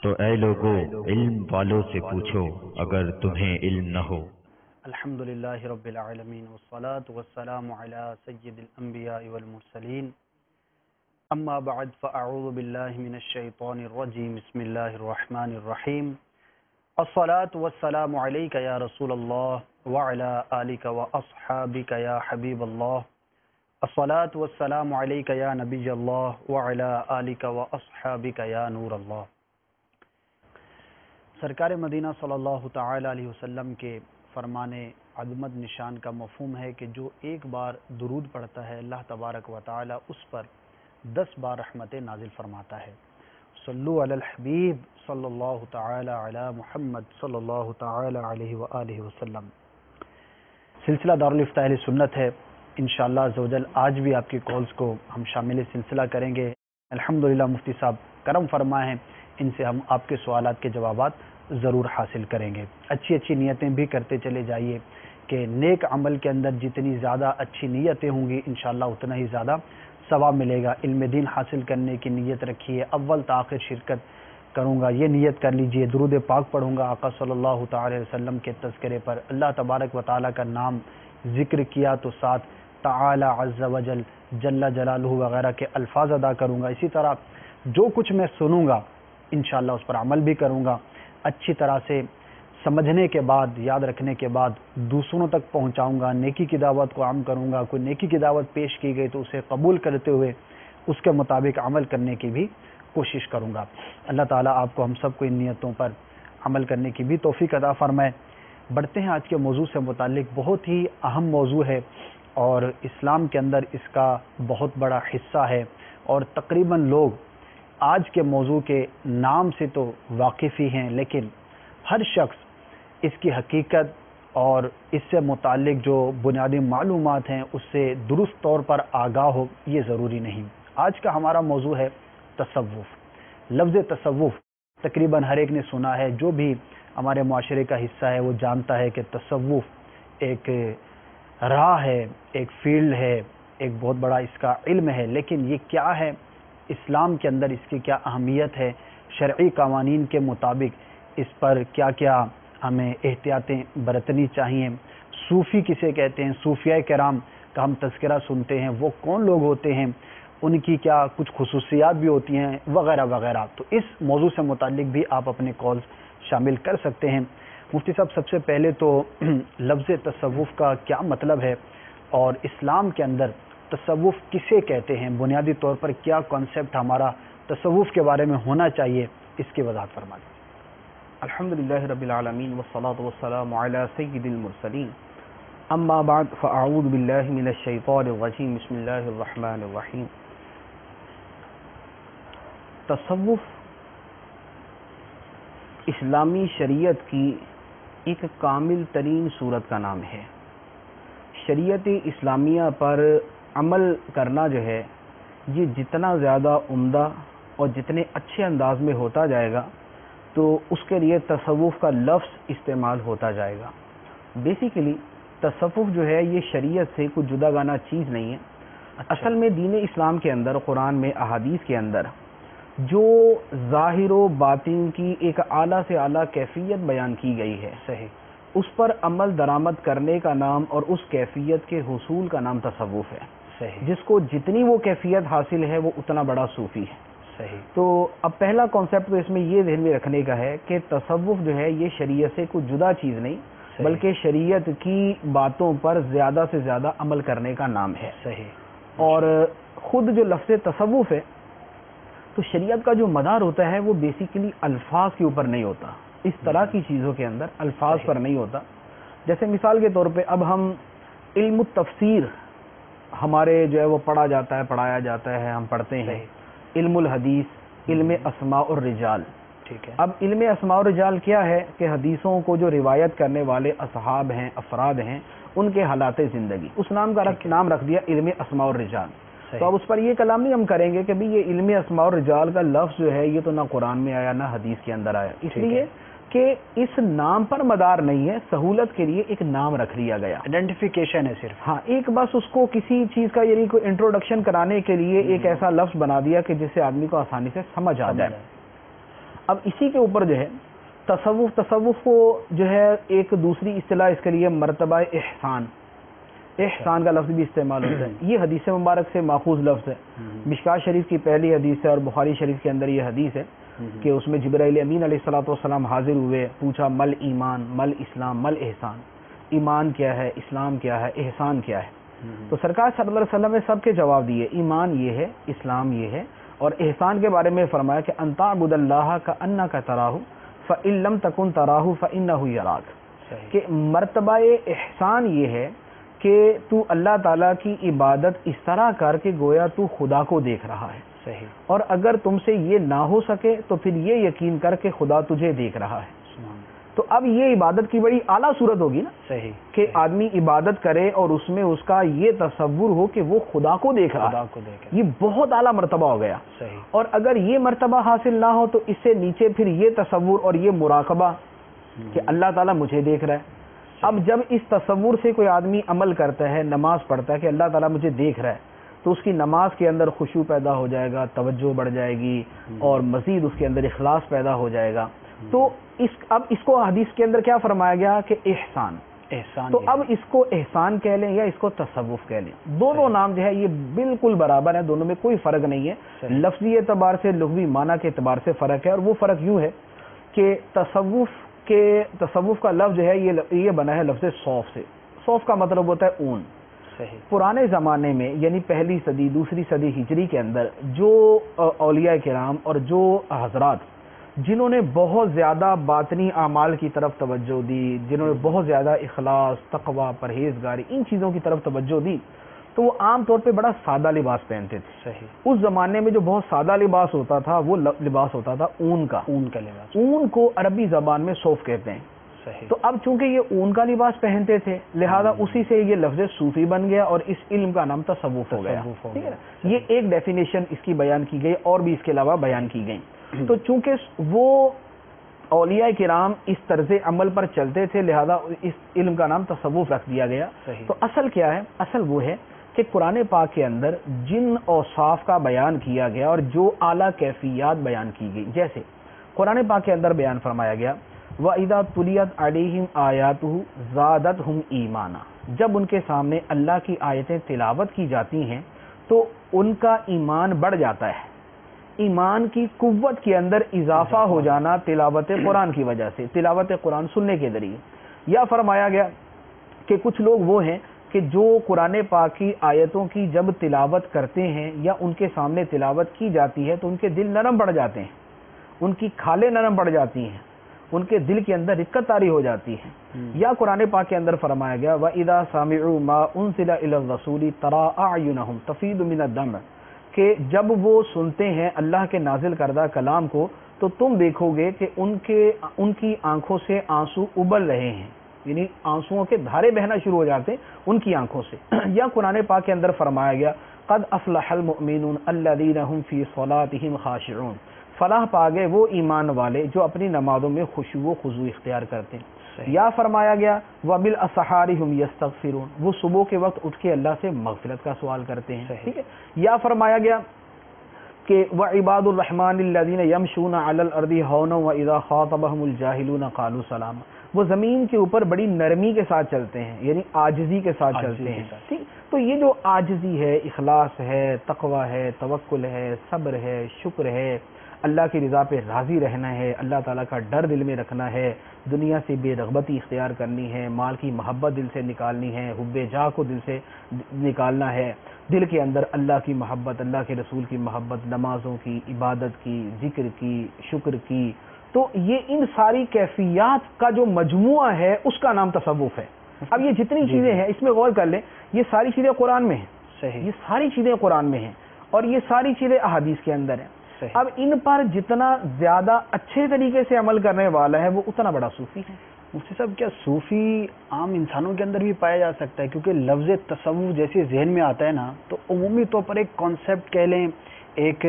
تو اے لوگو علم والوں سے پوچھو اگر تمہیں علم نہ ہو۔ الحمدللہ رب العالمین والصلاة والسلام علی سید الانبیاء والمرسلین، اما بعد فاعوذ باللہ من الشیطان الرجیم، بسم اللہ الرحمن الرحیم۔ الصلاة والسلام علیک یا رسول اللہ وعلی آلک واصحابک یا حبیب اللہ۔ الصلاة والسلام علیک یا نبی اللہ وعلی آلک واصحابک یا نور اللہ۔ سرکار مدینہ صلی اللہ تعالی علیہ وسلم کے فرمان عظمت نشان کا مفہوم ہے کہ جو ایک بار درود پڑھتا ہے اللہ تبارک و تعالی اس پر 10 بار رحمتیں نازل فرماتا ہے۔ صلو علی الحبیب صلی اللہ تعالی علی محمد صلی اللہ تعالی علیہ وآلہ وسلم۔ سلسلہ دارالفتاء اہل سنت ہے، انشاءاللہ عزوجل آج بھی آپ کی کالز کو ہم شامل سلسلہ کریں گے۔ الحمدللہ مفتی صاحب کرم فرمائے ہیں، ان سے ہم آپ کے سوالات کے جوابات ضرور حاصل کریں گے۔ اچھی نیتیں بھی کرتے چلے جائیے کہ نیک عمل کے اندر جتنی زیادہ اچھی نیتیں ہوں گی انشاءاللہ اتنا ہی زیادہ ثواب ملے گا۔ علم دین حاصل کرنے کی نیت رکھیے، اول تا آخر شرکت کروں گا یہ نیت کر لیجئے، درود پاک پڑھوں گا آقا صلی اللہ تعالی علیہ وسلم کے تذکرے پر، اللہ تبارک و تعالیٰ کا نام ذکر کیا تو ساتھ تعالی عز وجل جل جلالہ وغیرہ کے الفاظ ادا کروں گا۔ اسی طرح جو کچھ میں سنوں گا انشاءاللہ اس پر عمل بھی کروں گا، اچھی طرح سے سمجھنے کے بعد یاد رکھنے کے بعد دوسروں تک پہنچاؤں گا، نیکی کی دعوت کو عام کروں گا، کوئی نیکی کی دعوت پیش کی گئی تو اسے قبول کرتے ہوئے اس کے مطابق عمل کرنے کی بھی کوشش کروں گا۔ اللہ تعالیٰ آپ کو ہم سب کو ان نیتوں پر عمل کرنے کی بھی توفیق عطا فرمائے۔ بڑھتے ہیں آج کے موضوع سے متعلق، بہت ہی اہم موضوع ہے اور اسلام کے اندر اس کا بہت بڑا حصہ ہے، اور تقریباً لوگ آج کے موضوع کے نام سے تو واقف ہی ہیں، لیکن ہر شخص اس کی حقیقت اور اس سے متعلق جو بنیادی معلومات ہیں اس سے درست طور پر آگاہ ہو یہ ضروری نہیں۔ آج کا ہمارا موضوع ہے تصوف۔ لفظ تصوف تقریباً ہر ایک نے سنا ہے، جو بھی ہمارے معاشرے کا حصہ ہے وہ جانتا ہے کہ تصوف ایک راہ ہے، ایک فیلڈ ہے، ایک بہت بڑا اس کا علم ہے، لیکن یہ کیا ہے، اسلام کے اندر اس کی کیا اہمیت ہے، شرعی قوانین کے مطابق اس پر کیا کیا ہمیں احتیاطیں برتنی چاہیے، صوفی کسے کہتے ہیں، صوفیاء کرام کا ہم تذکرہ سنتے ہیں، وہ کون لوگ ہوتے ہیں، ان کی کیا کچھ خصوصیات بھی ہوتی ہیں وغیرہ وغیرہ۔ تو اس موضوع سے متعلق بھی آپ اپنے کالز شامل کر سکتے ہیں۔ مفتی صاحب سب سے پہلے تو لفظ تصوف کا کیا مطلب ہے اور اسلام کے اندر تصوف کسے کہتے ہیں، بنیادی طور پر کیا کانسیپٹ ہمارا تصوف کے بارے میں ہونا چاہیے، اس کی وضاحت فرما دیں۔ الحمدللہ رب العالمین والصلاة والسلام علی سید المرسلین، اما بعد فاعوذ باللہ من الشیطان الرجیم، بسم اللہ الرحمن الرحیم۔ تصوف اسلامی شریعت کی ایک کامل ترین صورت کا نام ہے۔ شریعت اسلامیہ پر عمل کرنا جو ہے یہ جتنا زیادہ عمدہ اور جتنے اچھے انداز میں ہوتا جائے گا تو اس کے لیے تصوف کا لفظ استعمال ہوتا جائے گا۔ بیسیکلی تصوف جو ہے یہ شریعت سے کچھ جدا گانا چیز نہیں ہے۔ اصل میں دین اسلام کے اندر، قرآن میں، احادیث کے اندر جو ظاہر و باطن کی ایک اعلیٰ سے اعلیٰ کیفیت بیان کی گئی ہے، صحیح، اس پر عمل درآمد کرنے کا نام اور اس کیفیت کے حصول کا نام تصوف ہے۔ صحیح، جس کو جتنی وہ کیفیت حاصل ہے وہ اتنا بڑا صوفی ہے۔ صحیح، تو اب پہلا کانسیپٹ تو اس میں یہ ذہن میں رکھنے کا ہے کہ تصوف جو ہے یہ شریعت سے کچھ جدا چیز نہیں، بلکہ شریعت کی باتوں پر زیادہ سے زیادہ عمل کرنے کا نام ہے۔ صحیح، اور خود جو لفظ تصوف ہے تو شریعت کا جو مدار ہوتا ہے وہ بیسیکلی الفاظ کے اوپر نہیں ہوتا، اس طرح کی چیزوں کے اندر الفاظ پر نہیں ہوتا۔ جیسے مثال کے طور پہ اب ہم علم التفسیر ہمارے جو ہے وہ پڑھا جاتا ہے، پڑھایا جاتا ہے، ہم پڑھتے ہیں۔ علم الحدیث، علم اسماء الرجال۔ ٹھیک ہے، اب علم اسماء الرجال کیا ہے کہ حدیثوں کو جو روایت کرنے والے اصحاب ہیں، افراد ہیں، ان کے حالات زندگی، اس نام کا نام رکھ دیا علم اسماء الرجال۔ تو اب اس پر یہ کلام نہیں ہم کریں گے کہ بھئی یہ علم اسماء الرجال کا لفظ جو ہے یہ تو نہ قرآن میں آیا نہ حدیث کے اندر آیا، اس لیے کہ اس نام پر مدار نہیں ہے، سہولت کے لیے ایک نام رکھ لیا گیا، آئیڈینٹیفیکیشن ہے صرف۔ ہاں، ایک بس اس کو کسی چیز کا یعنی کوئی انٹروڈکشن کرانے کے لیے ایک ایسا لفظ بنا دیا کہ جس سے آدمی کو آسانی سے سمجھ آ جائے۔ اب اسی کے اوپر جو ہے تصوف کو جو ہے ایک دوسری اصطلاح اس کے لیے مرتبہ احسان کا لفظ بھی استعمال ہوتا ہے. یہ حدیث مبارک سے ماخوذ لفظ ہے. مشکات شریف کی پہلی حدیث ہے اور بخاری شریف کے اندر یہ حدیث ہے کہ اس میں جبرائیل امین علیہ الصلوۃ والسلام حاضر ہوئے, پوچھا مل ایمان مل اسلام مل احسان, ایمان کیا ہے, اسلام کیا ہے, احسان کیا ہے. تو سرکار صلی اللہ علیہ وسلم نے سب کے جواب دیے, ایمان یہ ہے, اسلام یہ ہے, اور احسان کے بارے میں فرمایا کہ ان تعبد اللہ کأنک تراہ فإن لم تکن تراہ فإنہ یراک, کہ مرتبہ احسان یہ ہے کہ تو اللہ تعالیٰ کی عبادت اس طرح کر کے گویا تو خدا کو دیکھ رہا ہے. صحیح. اور اگر تم سے یہ نہ ہو سکے تو پھر یہ یقین کر کہ خدا تجھے دیکھ رہا ہے. تو اب یہ عبادت کی بڑی اعلیٰ صورت ہوگی نا. صحیح. کہ آدمی عبادت کرے اور اس میں اس کا یہ تصور ہو کہ وہ خدا کو دیکھ رہا ہے, یہ بہت اعلیٰ مرتبہ ہو گیا. صحیح. اور اگر یہ مرتبہ حاصل نہ ہو تو اس سے نیچے پھر یہ تصور اور یہ مراقبہ کہ اللہ تعالیٰ مجھے دیکھ رہا ہے. اب جب اس تصور سے کوئی آدمی عمل کرتا ہے, نماز پڑھتا ہے کہ اللہ تعالیٰ مجھے دیکھ رہا ہے, تو اس کی نماز کے اندر خشوع پیدا ہو جائے گا, توجہ بڑھ جائے گی, اور مزید اس کے اندر اخلاص پیدا ہو جائے گا. تو اب اس کو حدیث کے اندر کیا فرمایا گیا کہ احسان. تو اب اس کو احسان کہہ لیں یا اس کو تصوف کہہ لیں, دونوں نام جو ہے یہ بالکل برابر ہیں, دونوں میں کوئی فرق نہیں ہے. لفظی اعتبار سے, لغوی معنی کے اعتبار سے فرق ہے, اور وہ فرق یوں ہے کہ تصوف کا لفظ جو ہے یہ بنا ہے لفظ صوف سے. صوف کا مطلب ہوتا ہے اون. صحیح. پرانے زمانے میں یعنی پہلی صدی دوسری صدی ہجری کے اندر جو اولیاء کرام اور جو حضرات جنہوں نے بہت زیادہ باطنی اعمال کی طرف توجہ دی, جنہوں نے بہت زیادہ اخلاص, تقوی, پرہیزگاری, ان چیزوں کی طرف توجہ دی, تو وہ عام طور پہ بڑا سادہ لباس پہنتے تھے. صحیح. اس زمانے میں جو بہت سادہ لباس ہوتا تھا وہ لباس ہوتا تھا اون کا. اون کا لباس. اون کو عربی زبان میں صوف کہتے ہیں. صحیح. تو اب چونکہ یہ اون کا لباس پہنتے تھے, لہذا اسی سے یہ لفظ صوفی بن گیا اور اس علم کا نام تصوف ہو گیا. ٹھیک ہے, یہ ایک ڈیفینیشن اس کی بیان کی گئی, اور بھی اس کے علاوہ بیان کی گئی. تو چونکہ وہ اولیاء کرام اس طرز عمل پر چلتے تھے, لہذا اس علم کا نام تصوف رکھ دیا گیا. تو اصل کیا ہے؟ اصل وہ ہے کہ قرآن پاک کے اندر جن اوصاف کا بیان کیا گیا اور جو اعلیٰ کیفیات بیان کی گئی, جیسے قرآن پاک کے اندر بیان فرمایا گیا وَإِذَا تُلِيَتْ عَلَيْهِمْ آيَاتُهُ زَادَتْهُمْ إِيمَانًا, جب ان کے سامنے اللہ کی آیتیں تلاوت کی جاتی ہیں تو ان کا ایمان بڑھ جاتا ہے. ایمان کی قوت کے اندر اضافہ ہو جانا تلاوت قرآن کی وجہ سے, تلاوت قرآن سننے کے ذریعے. یا فرمایا گیا کہ کچھ لوگ وہ ہیں کہ جو قرآن پاک کی آیتوں کی جب تلاوت کرتے ہیں یا ان کے سامنے تلاوت کی جاتی ہے تو ان کے دل نرم پڑ جاتے ہیں, ان کی کھالیں نرم پڑ جاتی ہیں, ان کے دل کے اندر رقت طاری ہو جاتی ہے. یا قرآن پاک کے اندر فرمایا گیا وَإِذَا سَمِعُوا مَا أُنزِلَ إِلَى الرَّسُولِ تَرَىٰ أَعْيُنَهُمْ تَفِيضُ مِنَ الدَّمْعِ, کہ جب وہ سنتے ہیں اللہ کے نازل کردہ کلام کو تو تم دیکھو گے کہ ان کی آنکھوں سے آنسو ابل رہے ہیں, یعنی آنسوؤں کے دھارے بہنا شروع ہو جاتے ہیں ان کی آنکھوں سے. یا قرآن پاک کے اندر فرمایا گیا قد افلح المؤمنون الذین هم فی صلاتهم خاشعون, فلاح پا گئے وہ ایمان والے جو اپنی نمازوں میں خشوع و خضوع اختیار کرتے ہیں. یا فرمایا گیا وبالاسحار هم یستغفرون, وہ صبح کے وقت اٹھ کے اللہ سے مغفرت کا سوال کرتے ہیں. ٹھیک ہے. یا فرمایا گیا کہ وعباد الرحمن الذین یمشون علی الارض ہونا واذا خاطبهم الجاہلون قالوا سلاما, وہ زمین کے اوپر بڑی نرمی کے ساتھ چلتے ہیں, یعنی عاجزی کے ساتھ چلتے ہیں. ٹھیک. تو یہ جو عاجزی ہے, اخلاص ہے, تقوی ہے, توکل ہے, صبر ہے, شکر ہے, اللہ کی رضا پہ راضی رہنا ہے, اللہ تعالیٰ کا ڈر دل میں رکھنا ہے, دنیا سے بے رغبتی اختیار کرنی ہے, مال کی محبت دل سے نکالنی ہے, حب جاہ کو دل سے نکالنا ہے, دل کے اندر اللہ کی محبت, اللہ کے رسول کی محبت, نمازوں کی, عبادت کی, ذکر کی, شکر کی. تو یہ ان ساری کیفیات کا جو مجموعہ ہے اس کا نام تصوف ہے. اب یہ جتنی چیزیں ہیں اس میں غور کر لیں, یہ ساری چیزیں قرآن میں ہیں. صحیح. یہ ساری چیزیں قرآن میں ہیں اور یہ ساری چیزیں احادیث کے اندر ہیں. اب ان پر جتنا زیادہ اچھے طریقے سے عمل کرنے والا ہے وہ اتنا بڑا صوفی ہے. مفتی صاحب, کیا صوفی عام انسانوں کے اندر بھی پایا جا سکتا ہے؟ کیونکہ لفظ تصوف جیسے ذہن میں آتا ہے نا تو عمومی طور پر ایک کانسیپٹ کہہ لیں, ایک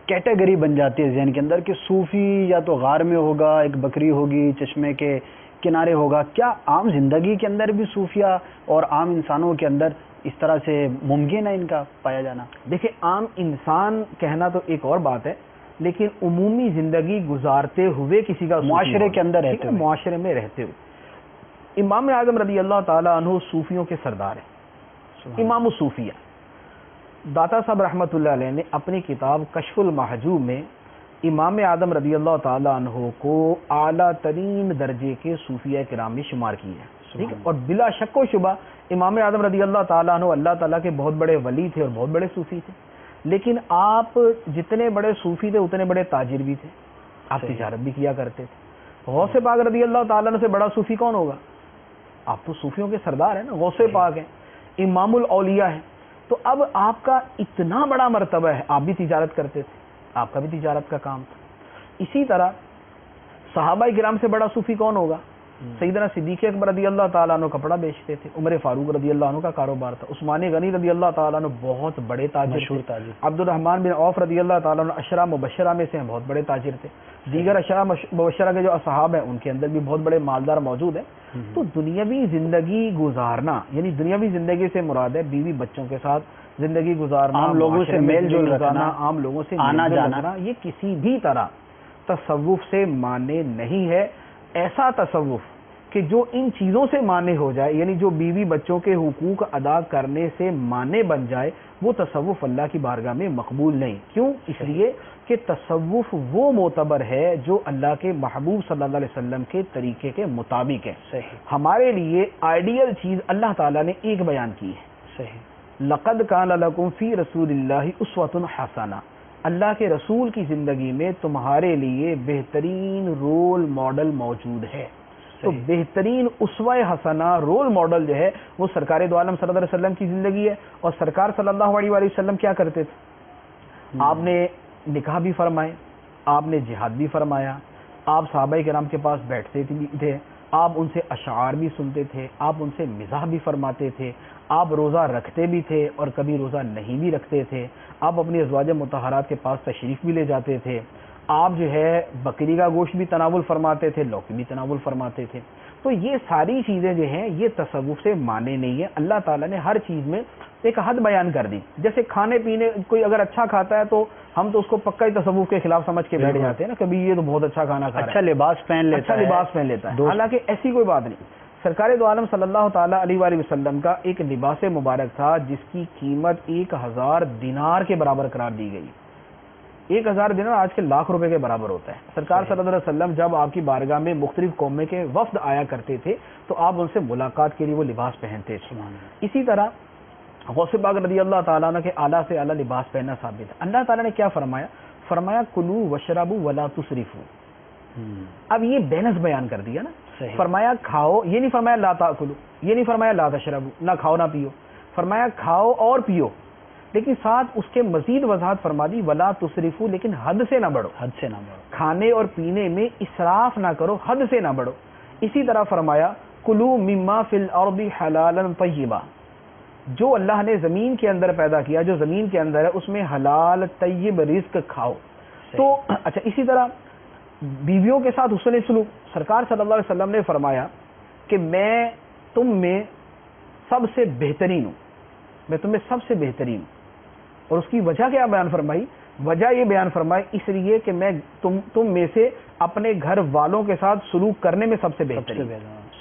کیٹیگری بن جاتی ہے ذہن کے اندر کہ صوفی یا تو غار میں ہوگا, ایک بکری ہوگی, چشمے کے کنارے ہوگا. کیا عام زندگی کے اندر بھی صوفیہ اور عام انسانوں کے اندر اس طرح سے ممکن ہے ان کا پایا جانا؟ دیکھیں, عام انسان کہنا تو ایک اور بات ہے, لیکن عمومی زندگی گزارتے ہوئے کسی کا معاشرے کے اندر رہتے ہوئے، معاشرے میں رہتے ہوئے۔ امام اعظم رضی اللہ تعالیٰ عنہ صوفیوں کے سردار ہیں، امام الصوفیہ۔ داتا صاحب رحمۃ اللہ علیہ نے اپنی کتاب کشف المحجوب میں امام اعظم رضی اللہ تعالیٰ عنہ کو اعلیٰ ترین درجے کے صوفیہ کرام میں شمار کیا ہے، ٹھیک ہے، اور بلا شک و شبہ امام اعظم رضی اللہ تعالیٰ عنہ اللہ تعالیٰ کے بہت بڑے ولی تھے اور بہت بڑے صوفی تھے، لیکن آپ جتنے بڑے صوفی تھے اتنے بڑے تاجر بھی تھے، آپ تجارت بھی کیا کرتے تھے۔ غوث پاک رضی اللہ تعالیٰ عنہ سے بڑا صوفی کون ہوگا؟ آپ تو صوفیوں کے سردار ہیں نا، غوث پاک ہیں، امام الاولیاء ہیں، تو اب آپ کا اتنا بڑا مرتبہ ہے، آپ بھی تجارت کرتے تھے، آپ کا بھی تجارت کا کام تھا۔ اسی طرح صحابہ کرام سے بڑا صوفی کون ہوگا؟ سیدنا صدیق اکبر رضی اللہ تعالیٰ عنہ کپڑا بیچتے تھے، عمر فاروق رضی اللہ عنہ کا کاروبار تھا، عثمان غنی رضی اللہ تعالیٰ عنہ بہت بڑے تاجر تھے، عبد الرحمن بن عوف رضی اللہ تعالیٰ عنہ عشرہ مبشرہ میں سے ہیں، بہت بڑے تاجر تھے، دیگر عشرہ مبشرہ کے جو اصحاب ہیں ان کے اندر بھی بہت بڑے مالدار موجود ہیں۔ تو دنیاوی زندگی گزارنا، یعنی دنیاوی زندگی سے مراد ہے بیوی بچوں کے ساتھ زندگی گزارنا، عام لوگوں سے میل جول رکھنا، عام لوگوں سے آنا جانا، یہ کسی بھی طرح تصوف سے مانے نہیں ہے۔ ایسا تصوف کہ جو ان چیزوں سے مانے ہو جائے، یعنی جو بیوی بچوں کے حقوق ادا کرنے سے مانے بن جائے، وہ تصوف اللہ کی بارگاہ میں مقبول نہیں۔ کیوں؟ اس لیے کہ تصوف وہ معتبر ہے جو اللہ کے محبوب صلی اللہ علیہ وسلم کے طریقے کے مطابق ہے۔ صحیح۔ ہمارے لیے آئیڈیل چیز اللہ تعالیٰ نے ایک بیان کی ہے، صحیح، لقد کان لکم فی رسول اللہ اسوۃ حسنہ، اللہ کے رسول کی زندگی میں تمہارے لیے بہترین رول ماڈل موجود ہے۔ تو بہترین اسوہ حسنہ رول ماڈل جو ہے وہ سرکار دو عالم صلی اللہ علیہ وسلم کی زندگی ہے۔ اور سرکار صلی اللہ علیہ وآلہ وسلم کیا کرتے تھے؟ آپ نے نکاح بھی فرمائے، آپ نے جہاد بھی فرمایا، آپ صحابہ کرام کے پاس بیٹھتے تھے، آپ ان سے اشعار بھی سنتے تھے، آپ ان سے مزاح بھی فرماتے تھے، آپ روزہ رکھتے بھی تھے اور کبھی روزہ نہیں بھی رکھتے تھے، آپ اپنی ازواج مطہرات کے پاس تشریف بھی لے جاتے تھے، آپ جو ہے بکری کا گوشت بھی تناول فرماتے تھے، لوکی بھی تناول فرماتے تھے۔ تو یہ ساری چیزیں جو ہیں یہ تصوف سے مانے نہیں ہیں۔ اللہ تعالیٰ نے ہر چیز میں ایک حد بیان کر دی۔ جیسے کھانے پینے، کوئی اگر اچھا کھاتا ہے تو ہم تو اس کو پکا ہی تصوف کے خلاف سمجھ کے بیٹھ جاتے ہیں نا، کبھی یہ تو بہت اچھا کھانا کھا رہا ہے، اچھا لباس پہن لیتا ہے، حالانکہ ایسی کوئی بات نہیں۔ سرکار دو عالم صلی اللہ تعالیٰ علیہ وآلہ وسلم کا ایک لباس مبارک تھا جس کی قیمت 1000 دینار کے برابر قرار دی گئی۔ 1000 دینار آج کے لاکھ روپے کے برابر ہوتا ہے۔ سرکار صلی اللہ علیہ وسلم جب آپ کی بارگاہ میں مختلف قوموں کے وفد آیا کرتے تھے تو آپ ان سے ملاقات کے لیے وہ لباس پہنتے تھے۔ اسی طرح غوث پاک رضی اللہ تعالیٰ عنہ کے اعلیٰ سے اعلیٰ لباس پہننا ثابت ہے۔ اللہ تعالیٰ نے کیا فرمایا؟ فرمایا کلوا واشربوا ولا تسرفوا۔ اب یہ بیلنس بیان کر دیا نا، فرمایا کھاؤ، یہ نہیں فرمایا لا تاکلوا، یہ نہیں فرمایا لا تشربوا، نہ کھاؤ نہ پیو، فرمایا کھاؤ اور پیو، لیکن ساتھ اس کے مزید وضاحت فرما دی ولا تسرفوا، لیکن حد سے نہ بڑھو، حد سے نہ بڑھو، کھانے اور پینے میں اسراف نہ کرو، حد سے نہ بڑھو۔ اسی طرح فرمایا کلوا مما فی الارض حلالا طیبا، جو اللہ نے زمین کے اندر پیدا کیا، جو زمین کے اندر ہے اس میں حلال طیب رزق کھاؤ۔ تو اچھا، اسی طرح بیویوں کے ساتھ حسن سلوک، سرکار صلی اللہ علیہ وسلم نے فرمایا کہ میں تم میں سب سے بہترین ہوں، میں تم میں سب سے بہترین ہوں۔ اور اس کی وجہ کیا بیان فرمائی؟ وجہ یہ بیان فرمائی اس لیے کہ میں تم میں سے اپنے گھر والوں کے ساتھ سلوک کرنے میں سب سے بہترین،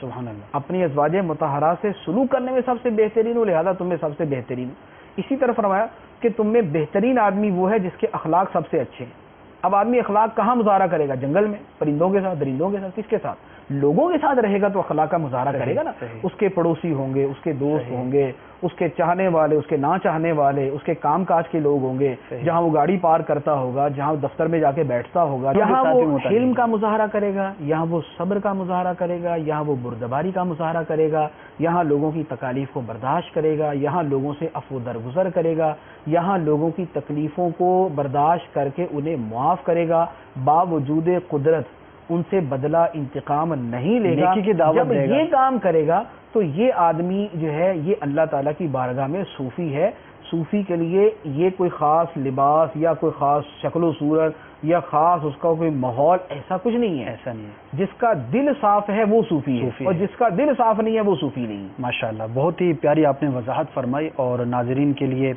سبحان اللہ، اپنی ازواج مطہرات سے سلوک کرنے میں سب سے بہترین ہوں، لہذا تم میں سب سے بہترین ہوں۔ اسی طرح فرمایا کہ تم میں بہترین آدمی وہ ہے جس کے اخلاق سب سے اچھے ہیں۔ اب آدمی اخلاق کہاں مظاہرہ کرے گا؟ جنگل میں، پرندوں کے ساتھ، درندوں کے ساتھ، کس کے ساتھ؟ لوگوں کے ساتھ رہے گا تو اخلاق کا مظاہرہ کرے گا نا۔ اس کے پڑوسی ہوں گے، اس کے دوست ہوں گے، اس کے چاہنے والے، اس کے نہ چاہنے والے، اس کے کام کاج کے لوگ ہوں گے، جہاں وہ گاڑی پار کرتا ہوگا، جہاں دفتر میں جا کے بیٹھتا ہوگا، یہاں وہ حلم کا مظاہرہ کرے گا، یہاں وہ صبر کا مظاہرہ کرے گا، یہاں وہ بردباری کا مظاہرہ کرے گا، یہاں لوگوں کی تکالیف کو برداشت کرے گا، یہاں لوگوں سے عفو درگزر کرے گا، یہاں لوگوں کی تکلیفوں کو برداشت کر کے انہیں معاف کرے گا، باوجود قدرت ان سے بدلہ انتقام نہیں لے گا۔ جب یہ کام کرے گا تو یہ آدمی جو ہے یہ اللہ تعالیٰ کی بارگاہ میں صوفی ہے۔ صوفی کے لیے یہ کوئی خاص لباس یا کوئی خاص شکل و صورت یا خاص اس کا کوئی ماحول ایسا کچھ نہیں ہے، ایسا نہیں ہے۔ جس کا دل صاف ہے وہ صوفی ہے، اور جس کا دل صاف نہیں ہے وہ صوفی نہیں۔ ماشاءاللہ، بہت ہی پیاری آپ نے وضاحت فرمائی، اور ناظرین کے لیے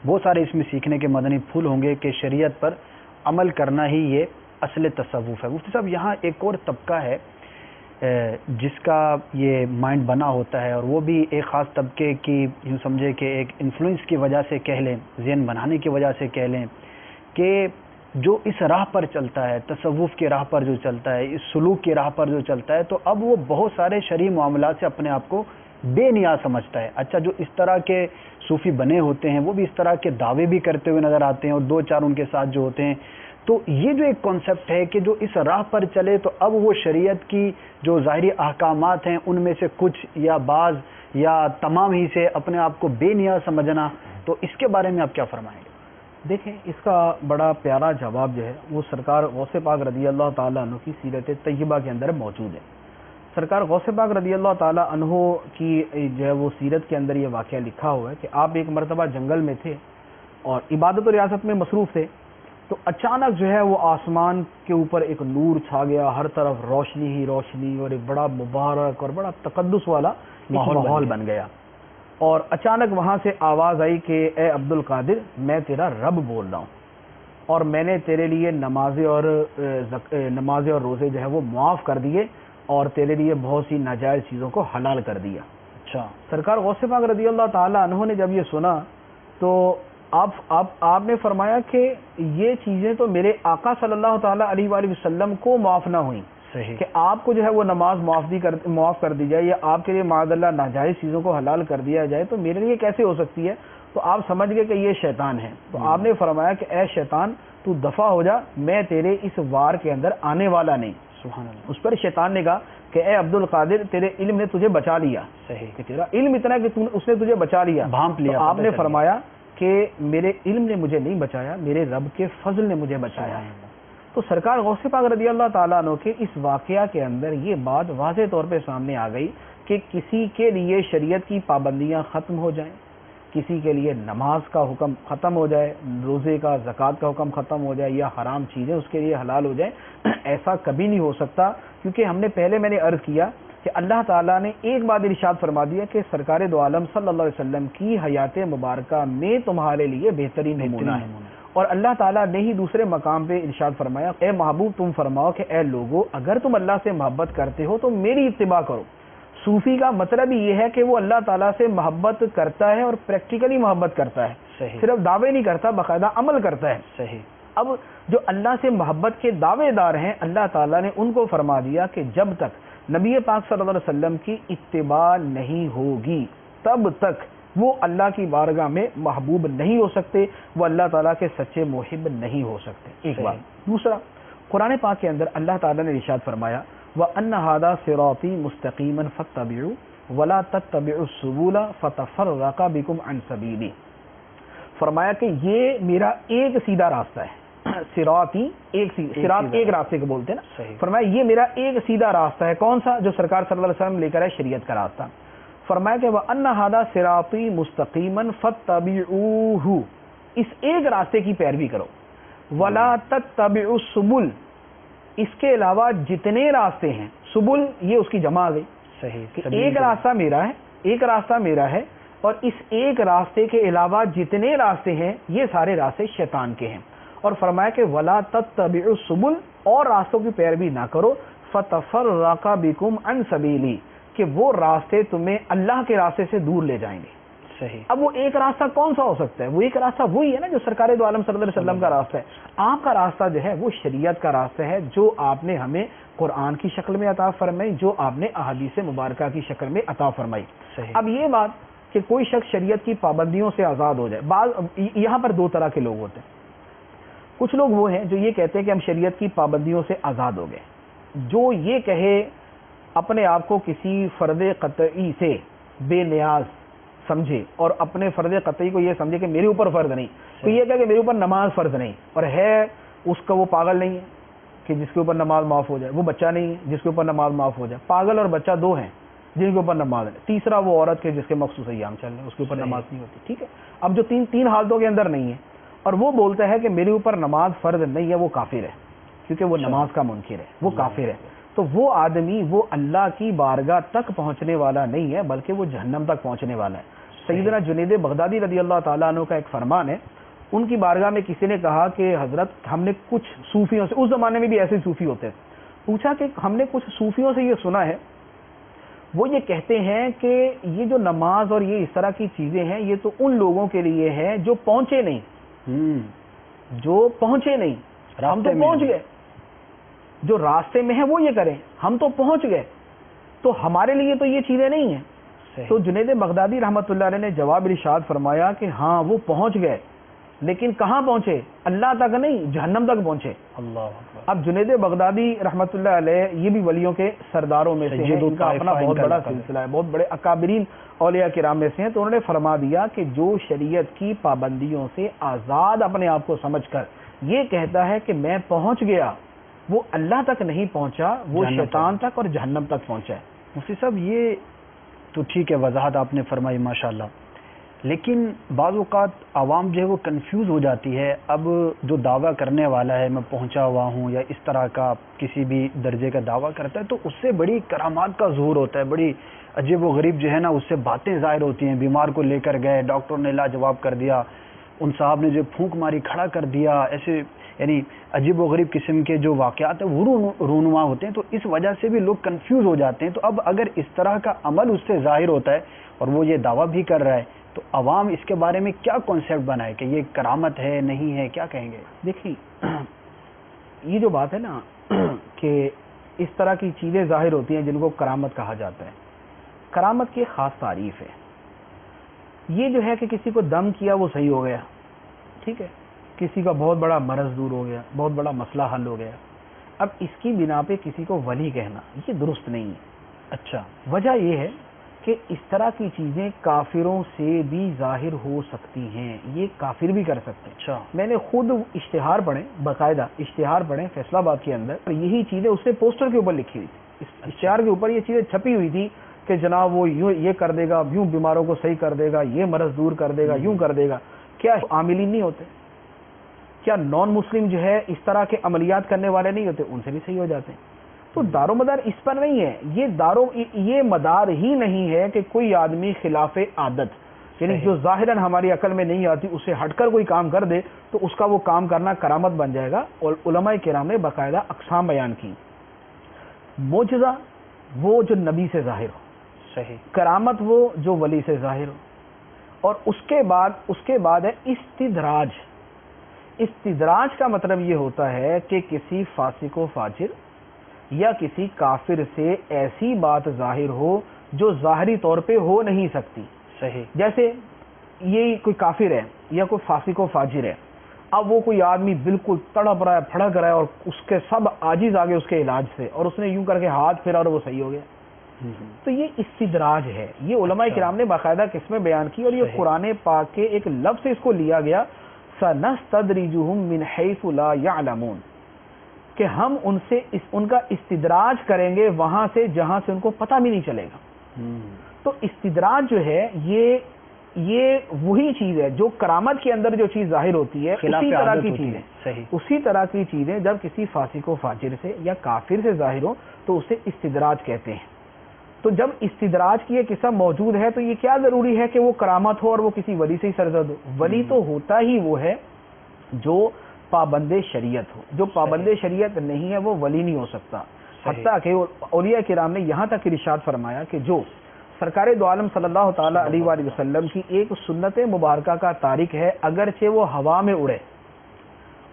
بہت سارے اس میں سیکھنے کے مدنی پھول ہوں گے کہ شریعت پر عمل کرنا ہی یہ اصل تصوف ہے۔ مفتی صاحب یہاں ایک اور طبقہ ہے جس کا یہ مائنڈ بنا ہوتا ہے، اور وہ بھی ایک خاص طبقے کی یوں سمجھے کہ ایک انفلوئنس کی وجہ سے کہہ لیں، ذہن بنانے کی وجہ سے کہہ لیں، کہ جو اس راہ پر چلتا ہے، تصوف کی راہ پر جو چلتا ہے، اس سلوک کی راہ پر جو چلتا ہے، تو اب وہ بہت سارے شرعی معاملات سے اپنے آپ کو بے نیاز سمجھتا ہے۔ اچھا، جو اس طرح کے صوفی بنے ہوتے ہیں وہ بھی اس طرح کے دعوے بھی کرتے ہوئے نظر آتے ہیں، اور دو چار ان کے ساتھ جو ہوتے ہیں، تو یہ جو ایک کانسیپٹ ہے کہ جو اس راہ پر چلے تو اب وہ شریعت کی جو ظاہری احکامات ہیں ان میں سے کچھ یا بعض یا تمام ہی سے اپنے آپ کو بے نیاز سمجھنا، تو اس کے بارے میں آپ کیا فرمائیں گے؟ دیکھیں، اس کا بڑا پیارا جواب جو ہے وہ سرکار غوث پاک رضی اللہ تعالیٰ عنہ کی سیرت طیبہ کے اندر موجود ہے۔ سرکار غوث پاک رضی اللہ تعالیٰ عنہ کی جو ہے وہ سیرت کے اندر یہ واقعہ لکھا ہوا ہے کہ آپ ایک مرتبہ جنگل میں تھے اور عبادت و ریاضت میں مصروف تھے، تو اچانک جو ہے وہ آسمان کے اوپر ایک نور چھا گیا، ہر طرف روشنی ہی روشنی، اور ایک بڑا مبارک اور بڑا تقدس والا ماحول بن گیا، اور اچانک وہاں سے آواز آئی کہ اے عبد القادر، میں تیرا رب بول رہا ہوں، اور میں نے تیرے لیے نمازیں اور روزے جو ہے وہ معاف کر دیے، اور تیرے لیے بہت سی ناجائز چیزوں کو حلال کر دیا۔ اچھا، سرکار غوث پاک رضی اللہ تعالیٰ عنہ نے جب یہ سنا تو آپ نے فرمایا کہ یہ چیزیں تو میرے آقا صلی اللہ تعالیٰ علیہ وآلہ وسلم کو معاف نہ ہوئیں، صحیح، کہ آپ کو جو ہے وہ نماز معاف کر دی جائے، یا آپ کے لیے معاذ اللہ ناجائز چیزوں کو حلال کر دیا جائے، تو میرے لیے کیسے ہو سکتی ہے؟ تو آپ سمجھ گئے کہ یہ شیطان ہے، تو آپ نے فرمایا کہ اے شیطان، تو دفع ہو جا، میں تیرے اس وار کے اندر آنے والا نہیں۔ سبحان اللہ۔ اس پر شیطان نے کہا کہ اے عبد القادر، تیرے علم نے تجھے بچا لیا، صحیح، کہ تیرا علم اتنا کہ اس نے تجھے بچا لیا، بھانپ لیا۔ تو آپ نے فرمایا کہ میرے علم نے مجھے نہیں بچایا، میرے رب کے فضل نے مجھے بچایا۔ تو سرکار غوث پاک رضی اللہ تعالیٰ عنہ کے اس واقعہ کے اندر یہ بات واضح طور پہ سامنے آ گئی کہ کسی کے لیے شریعت کی پابندیاں ختم ہو جائیں، کسی کے لیے نماز کا حکم ختم ہو جائے، روزے کا، زکوٰۃ کا حکم ختم ہو جائے، یا حرام چیزیں اس کے لیے حلال ہو جائیں، ایسا کبھی نہیں ہو سکتا، کیونکہ ہم نے میں نے عرض کیا کہ اللہ تعالیٰ نے ایک بات ارشاد فرما دیا کہ سرکار دو عالم صلی اللہ علیہ وسلم کی حیات مبارکہ میں تمہارے لیے بہترین نمونہ ہے، اور اللہ تعالیٰ نے ہی دوسرے مقام پہ ارشاد فرمایا، اے محبوب تم فرماؤ کہ اے لوگو، اگر تم اللہ سے محبت کرتے ہو تو میری اتباع کرو۔ صوفی کا مطلب یہ ہے کہ وہ اللہ تعالیٰ سے محبت کرتا ہے اور پریکٹیکلی محبت کرتا ہے، صحیح، صرف دعوے نہیں کرتا، باقاعدہ عمل کرتا ہے۔ صحیح۔ اب جو اللہ سے محبت کے دعوے دار ہیں، اللہ تعالیٰ نے ان کو فرما دیا کہ جب تک نبی پاک صلی اللہ علیہ وسلم کی اتباع نہیں ہوگی تب تک وہ اللہ کی بارگاہ میں محبوب نہیں ہو سکتے، وہ اللہ تعالیٰ کے سچے محب نہیں ہو سکتے، ایک بات۔ دوسرا، قرآن پاک کے اندر اللہ تعالیٰ نے ارشاد فرمایا وَأَنَّ هَذَا صِرَاطِي مُسْتَقِيمًا فَاتَّبِعُوهُ وَلَا تَتَّبِعُوا السُّبُلَ فَتَفَرَّقَ بِكُمْ عَنْ سَبِيلِهِ، فرمایا کہ یہ میرا ایک سیدھا راستہ ہے، صراطی صراط ایک راستے کو بولتے ہیں نا، فرمایا یہ میرا ایک سیدھا راستہ ہے، کون سا؟ جو سرکار صلی اللہ علیہ وسلم لے کر ہے، شریعت کا راستہ۔ فرمایا کہ وَأَنَّ هَذَا صِرَاطِي مُسْتَقِيمًا فَاتَّبِعُوهُ، اس ایک راستے کی پیروی کرو، وَلَا تَتَّبِعُوا السُّبُلَ، اس کے علاوہ جتنے راستے ہیں، سبل یہ اس کی جمع آ گئی، صحیح، کہ ایک راستہ میرا ہے، ایک راستہ میرا ہے، اور اس ایک راستے کے علاوہ جتنے راستے ہیں یہ سارے راستے شیطان کے ہیں، اور فرمایا کہ وَلَا تَتَّبِعُوا السُّبُلَ، اور راستوں کی پیروی نہ کرو، فَتَفَرَّقَ بِكُمْ عَنْ سَبِيلِهِ، کہ وہ راستے تمہیں اللہ کے راستے سے دور لے جائیں گے۔ صحیح۔ اب وہ ایک راستہ کون سا ہو سکتا ہے؟ وہ ایک راستہ وہی ہے نا جو سرکار دو عالم صلی اللہ علیہ وسلم کا راستہ ہے۔ آپ کا راستہ جو ہے وہ شریعت کا راستہ ہے، جو آپ نے ہمیں قرآن کی شکل میں عطا فرمائی، جو آپ نے احادیث مبارکہ کی شکل میں عطا فرمائی۔ صحیح۔ اب یہ بات کہ کوئی شخص شریعت کی پابندیوں سے آزاد ہو جائے، یہاں پر دو طرح کے لوگ ہوتے ہیں۔ کچھ لوگ وہ ہیں جو یہ کہتے ہیں کہ ہم شریعت کی پابندیوں سے آزاد ہو گئے، جو یہ کہے اپنے آپ کو کسی فرض قطعی سے بے نیاز سمجھے، اور اپنے فرض قطعی کو یہ سمجھے کہ میرے اوپر فرض نہیں، تو یہ کہے کہ میرے اوپر نماز فرض نہیں، اور ہے اس کا وہ پاگل نہیں ہے کہ جس کے اوپر نماز معاف ہو جائے، وہ بچہ نہیں ہے جس کے اوپر نماز معاف ہو جائے۔ پاگل اور بچہ دو ہیں جن کے اوپر نماز ہے، تیسرا وہ عورت کے جس کے مخصوص ایام چل رہے ہیں اس کے اوپر نماز نہیں ہوتی، ٹھیک ہے۔ اب جو تین حالتوں کے اندر نہیں ہے، اور وہ بولتا ہے کہ میرے اوپر نماز فرض نہیں ہے، وہ کافر ہے، کیونکہ وہ نماز کا منکر ہے، وہ کافر ہے۔ تو وہ آدمی وہ اللہ کی بارگاہ تک پہنچنے والا نہیں ہے، بلکہ وہ جہنم تک پہنچنے والا ہے۔ سیدنا جنید بغدادی رضی اللہ تعالیٰ عنہ کا ایک فرمان ہے، ان کی بارگاہ میں کسی نے کہا کہ حضرت ہم نے کچھ صوفیوں سے، اس زمانے میں بھی ایسے صوفی ہوتے ہیں، پوچھا کہ ہم نے کچھ صوفیوں سے یہ سنا ہے، وہ یہ کہتے ہیں کہ یہ جو نماز اور یہ اس طرح کی چیزیں ہیں یہ تو ان لوگوں کے لیے ہے جو پہنچے نہیں، جو پہنچے نہیں، ہم تو پہنچ گئے، جو راستے میں ہیں وہ یہ کریں، ہم تو پہنچ گئے، تو ہمارے لیے تو یہ چیزیں نہیں ہیں۔ تو جنید بغدادی رحمۃ اللہ علیہ نے جواب ارشاد فرمایا کہ ہاں وہ پہنچ گئے، لیکن کہاں پہنچے؟ اللہ تک نہیں، جہنم تک پہنچے۔ اللہ اکبر۔ اب جنید بغدادی رحمۃ اللہ علیہ یہ بھی ولیوں کے سرداروں میں سے ہیں، ان کا اپنا بہت بڑا سلسلہ ہے، بہت بڑے اکابرین اولیاء کرام میں سے ہیں، تو انہوں نے فرما دیا کہ جو شریعت کی پابندیوں سے آزاد اپنے آپ کو سمجھ کر یہ کہتا ہے کہ میں پہنچ گیا، وہ اللہ تک نہیں پہنچا، وہ شیطان تک اور جہنم تک پہنچا ہے۔ مفتی صاحب یہ تو ٹھیک ہے، وضاحت آپ نے فرمائی ماشاءاللہ، لیکن بعض اوقات عوام جو ہے وہ کنفیوز ہو جاتی ہے۔ اب جو دعویٰ کرنے والا ہے میں پہنچا ہوا ہوں یا اس طرح کا کسی بھی درجے کا دعویٰ کرتا ہے تو اس سے بڑی کرامات کا ظہور ہوتا ہے، بڑی عجیب و غریب جو ہے نا اس سے باتیں ظاہر ہوتی ہیں۔ بیمار کو لے کر گئے، ڈاکٹر نے لاجواب کر دیا، ان صاحب نے جو پھونک ماری کھڑا کر دیا، ایسے یعنی عجیب و غریب قسم کے جو واقعات ہیں وہ رونما ہوتے ہیں، تو اس وجہ سے بھی لوگ کنفیوز ہو جاتے ہیں۔ تو اب اگر اس طرح کا عمل اس سے ظاہر ہوتا ہے اور وہ یہ دعویٰ بھی کر رہا ہے تو عوام اس کے بارے میں کیا کانسیپٹ بنائے کہ یہ کرامت ہے نہیں ہے، کیا کہیں گے؟ دیکھیے یہ جو بات ہے نا کہ اس طرح کی چیزیں ظاہر ہوتی ہیں جن کو کرامت کہا جاتا ہے، کرامت کی ایک خاص تعریف ہے۔ یہ جو ہے کہ کسی کو دم کیا وہ صحیح ہو گیا، ٹھیک ہے، کسی کا بہت بڑا مرض دور ہو گیا، بہت بڑا مسئلہ حل ہو گیا، اب اس کی بنا پہ کسی کو ولی کہنا یہ درست نہیں ہے۔ اچھا، وجہ یہ ہے کہ اس طرح کی چیزیں کافروں سے بھی ظاہر ہو سکتی ہیں، یہ کافر بھی کر سکتے ہیں۔ اچھا، میں نے خود اشتہار پڑھے، باقاعدہ اشتہار پڑھے فیصل آباد کے اندر، اور یہی چیزیں اس نے پوسٹر کے اوپر لکھی ہوئی تھی، اس اشتہار کے اوپر یہ چیزیں چھپی ہوئی تھی کہ جناب وہ یوں یہ کر دے گا، یوں بیماروں کو صحیح کر دے گا، یہ مرض دور کر دے گا، یوں کر دے گا۔ کیا عاملین نہیں ہوتے؟ کیا نان مسلم جو ہے اس طرح کے عملیات کرنے والے نہیں ہوتے؟ ان سے بھی صحیح ہو جاتے ہیں۔ تو دار و مدار اس پر نہیں ہے، یہ مدار ہی نہیں ہے کہ کوئی آدمی خلاف عادت یعنی جو ظاہراً ہماری عقل میں نہیں آتی اسے ہٹ کر کوئی کام کر دے تو اس کا وہ کام کرنا کرامت بن جائے گا۔ اور علماء کرام نے باقاعدہ اقسام بیان کی، معجزہ وہ جو نبی سے ظاہر ہو، صحیح، کرامت وہ جو ولی سے ظاہر ہو، اور اس کے بعد ہے استدراج۔ استدراج کا مطلب یہ ہوتا ہے کہ کسی فاسق و فاجر یا کسی کافر سے ایسی بات ظاہر ہو جو ظاہری طور پہ ہو نہیں سکتی۔ صحیح، جیسے یہ کوئی کافر ہے یا کوئی فاسق و فاجر ہے، اب وہ کوئی آدمی بالکل تڑپ رہا ہے، پھڑک رہا ہے، اور اس کے سب عاجز آگے اس کے علاج سے، اور اس نے یوں کر کے ہاتھ پھیرا اور وہ صحیح ہو گیا، تو یہ استدراج ہے۔ یہ علماء کرام نے باقاعدہ قسمیں بیان کی، اور یہ قرآن پاک کے ایک لفظ سے اس کو لیا گیا، سَنَسْتَدْرِجُهُم مِّنْ حَيْثُ لَا يَعْلَمُونَ، کہ ہم ان کا استدراج کریں گے وہاں سے جہاں سے ان کو پتہ بھی نہیں چلے گا۔ تو استدراج جو ہے یہ وہی چیز ہے جو کرامت کے اندر جو چیز ظاہر ہوتی ہے، اسی طرح کی چیزیں، صحیح، اسی طرح کی چیزیں جب کسی فاسق و فاجر سے یا کافر سے ظاہر ہو تو اسے استدراج کہتے ہیں۔ تو جب استدراج کی ایک قسم موجود ہے تو یہ کیا ضروری ہے کہ وہ کرامت ہو اور وہ کسی ولی سے ہی سرزد ہو؟ ولی تو ہوتا ہی وہ ہے جو پابند شریعت ہو، جو پابند شریعت نہیں ہے وہ ولی نہیں ہو سکتا۔ حتیٰ کہ اولیاء کرام نے یہاں تک ارشاد فرمایا کہ جو سرکار دو عالم صلی اللہ تعالی علیہ وآلہ وسلم کی ایک سنت مبارکہ کا تارک ہے، اگرچہ وہ ہوا میں اڑے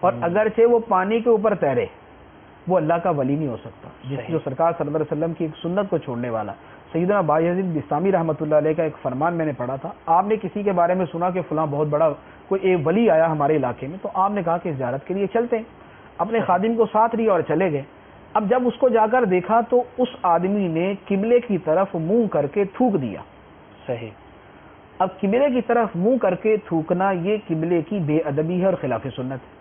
اور اگرچہ وہ پانی کے اوپر تیرے، وہ اللہ کا ولی نہیں ہو سکتا۔ جو سرکار صلی اللہ علیہ وسلم کی ایک سنت کو چھوڑنے والا سیدنا بایزید بستامی رحمۃ اللہ علیہ کا ایک فرمان میں نے پڑھا تھا، آپ نے کسی کے بارے میں سنا کہ فلاں بہت بڑا کوئی ایک ولی آیا ہمارے علاقے میں، تو آپ نے کہا کہ زیارت کے لیے چلتے ہیں، اپنے خادم کو ساتھ لیا اور چلے گئے۔ اب جب اس کو جا کر دیکھا تو اس آدمی نے قبلے کی طرف منہ کر کے تھوک دیا۔ صحیح، اب قبلے کی طرف منہ کر کے تھوکنا یہ قبلے کی بے ادبی ہے اور خلاف سنت ہے۔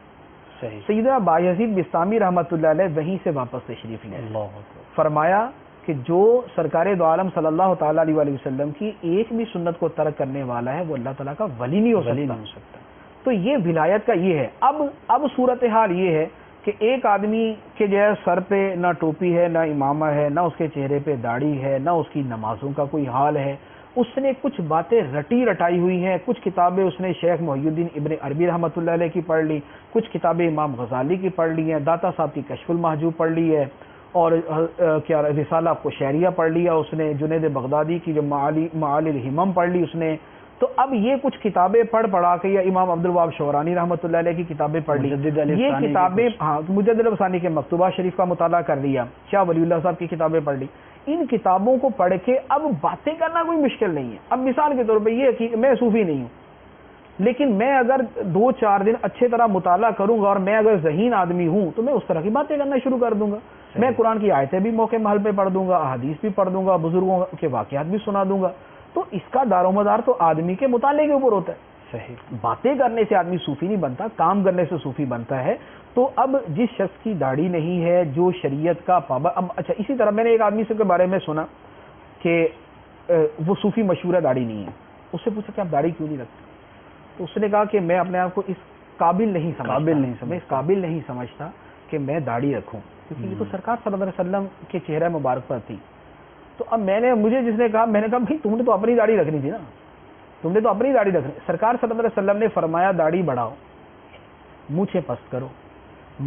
صحیح، سیدنا بایزید بستامی رحمۃ اللہ علیہ وہیں سے واپس تشریف لے، اللہ اکبر، فرمایا کہ جو سرکار دو عالم صلی اللہ تعالی علیہ وآلہ وسلم کی ایک بھی سنت کو ترک کرنے والا ہے وہ اللہ تعالیٰ کا ولی نہیں ہو سکتا۔ تو یہ ولایت کا یہ ہے۔ اب صورتحال یہ ہے کہ ایک آدمی کے جو ہے سر پہ نہ ٹوپی ہے، نہ امامہ ہے، نہ اس کے چہرے پہ داڑھی ہے، نہ اس کی نمازوں کا کوئی حال ہے، اس نے کچھ باتیں رٹی رٹائی ہوئی ہیں، کچھ کتابیں اس نے شیخ محی الدین ابن عربی رحمۃ اللہ علیہ کی پڑھ لی، کچھ کتابیں امام غزالی کی پڑھ لی ہیں، داتا صاحب کی کشف المحجوب پڑھ لی ہے، اور کیا رسالہ قشیریہ پڑھ لیا اس نے، جنید بغدادی کی جو معالی الہمم پڑھ لی اس نے. تو اب یہ کچھ کتابیں پڑھا کے، یا امام عبد الوہاب شعرانی رحمۃ اللہ علیہ کی کتابیں پڑھ لی، یہ کتابیں مجدد الثانی کے مکتوبات شریف کا مطالعہ کر لیا، شاہ ولی اللہ صاحب کی کتابیں پڑھ لی. ان کتابوں کو پڑھ کے اب باتیں کرنا کوئی مشکل نہیں ہے. اب مثال کے طور پہ یہ کہ میں صوفی نہیں ہوں، لیکن میں اگر 2-4 دن اچھے طرح مطالعہ کروں گا اور میں اگر ذہین آدمی ہوں تو میں اس طرح کی باتیں کرنا شروع کر دوں گا. میں قرآن کی آیتیں بھی موقع محل پہ پڑھ دوں گا، احادیث بھی پڑھ دوں گا، بزرگوں کے واقعات بھی سنا دوں گا. تو اس کا دار و مدار تو آدمی کے مطالعے کے اوپر ہوتا ہے. صحیح. باتیں کرنے سے آدمی صوفی نہیں بنتا، کام کرنے سے صوفی بنتا ہے. تو اب جس شخص کی داڑھی نہیں ہے، جو شریعت کا پابند، اب اچھا اسی طرح میں نے ایک آدمی سے کے بارے میں سنا کہ وہ صوفی مشہور ہے، داڑھی نہیں ہے. اس سے پوچھا کہ آپ داڑھی کیوں نہیں رکھتے؟ تو اس نے کہا کہ میں اپنے آپ کو اس قابل نہیں سمجھتا کہ میں داڑھی رکھوں، کیونکہ یہ تو سرکار صلی اللہ علیہ وسلم کے چہرہ مبارک پر تھی. تو اب مجھے جس نے کہا، میں نے کہا بھائی تم نے تو اپنی داڑھی رکھنی تھی نا، تم نے تو اپنی داڑھی رکھنی. سرکار صلی اللہ علیہ وسلم نے فرمایا داڑھی بڑھاؤ، مونچھیں پست کرو،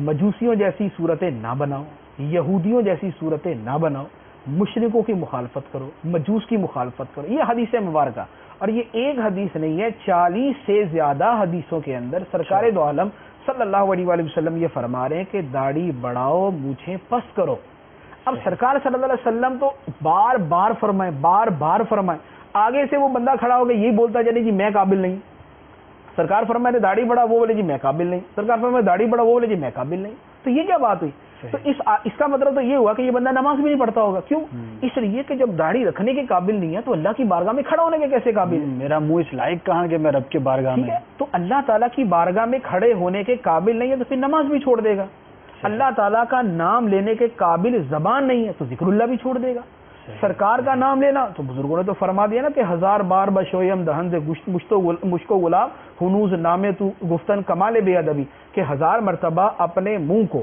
مجوسیوں جیسی صورتیں نہ بناؤ، یہودیوں جیسی صورتیں نہ بناؤ، مشرکوں کی مخالفت کرو، مجوس کی مخالفت کرو. یہ حدیث مبارکہ، اور یہ ایک حدیث نہیں ہے، 40 سے زیادہ حدیثوں کے اندر سرکار دو عالم صلی اللہ علیہ وآلہ وسلم یہ فرما رہے ہیں کہ داڑھی بڑھاؤ، مونچھیں پست کرو. اب سرکار صلی اللہ علیہ وسلم تو بار بار فرمائے. آگے سے وہ بندہ کھڑا ہو کے یہی بولتا چلے جی میں قابل نہیں. سرکار فرمائے داڑھی بڑھا، وہ بولے جی میں قابل نہیں. سرکار فرمائے داڑھی بڑھا، وہ بولے جی میں قابل نہیں. تو یہ کیا بات ہوئی؟ تو اس کا مطلب تو یہ ہوا کہ یہ بندہ نماز بھی نہیں پڑھتا ہوگا. کیوں؟ اس لیے کہ جب داڑھی رکھنے کے قابل نہیں ہے تو اللہ کی بارگاہ میں کھڑا ہونے کے کیسے قابل؟ میرا منہ اس لائق کہاں کہ میں رب کے بارگاہ میں. تو اللہ تعالیٰ کی بارگاہ میں کھڑے ہونے کے قابل نہیں ہے تو پھر نماز بھی چھوڑ دے گا. اللہ تعالیٰ کا نام لینے کے قابل زبان نہیں ہے تو ذکر اللہ بھی چھوڑ دے گا. سرکار کا نام لینا تو بزرگوں نے تو فرما دیا نا کہ 1000 بار بشویم دہن سے مشکو گلاب ہنوز نامے تو گفتن کمال بے ادبی، کہ 1000 مرتبہ اپنے منہ کو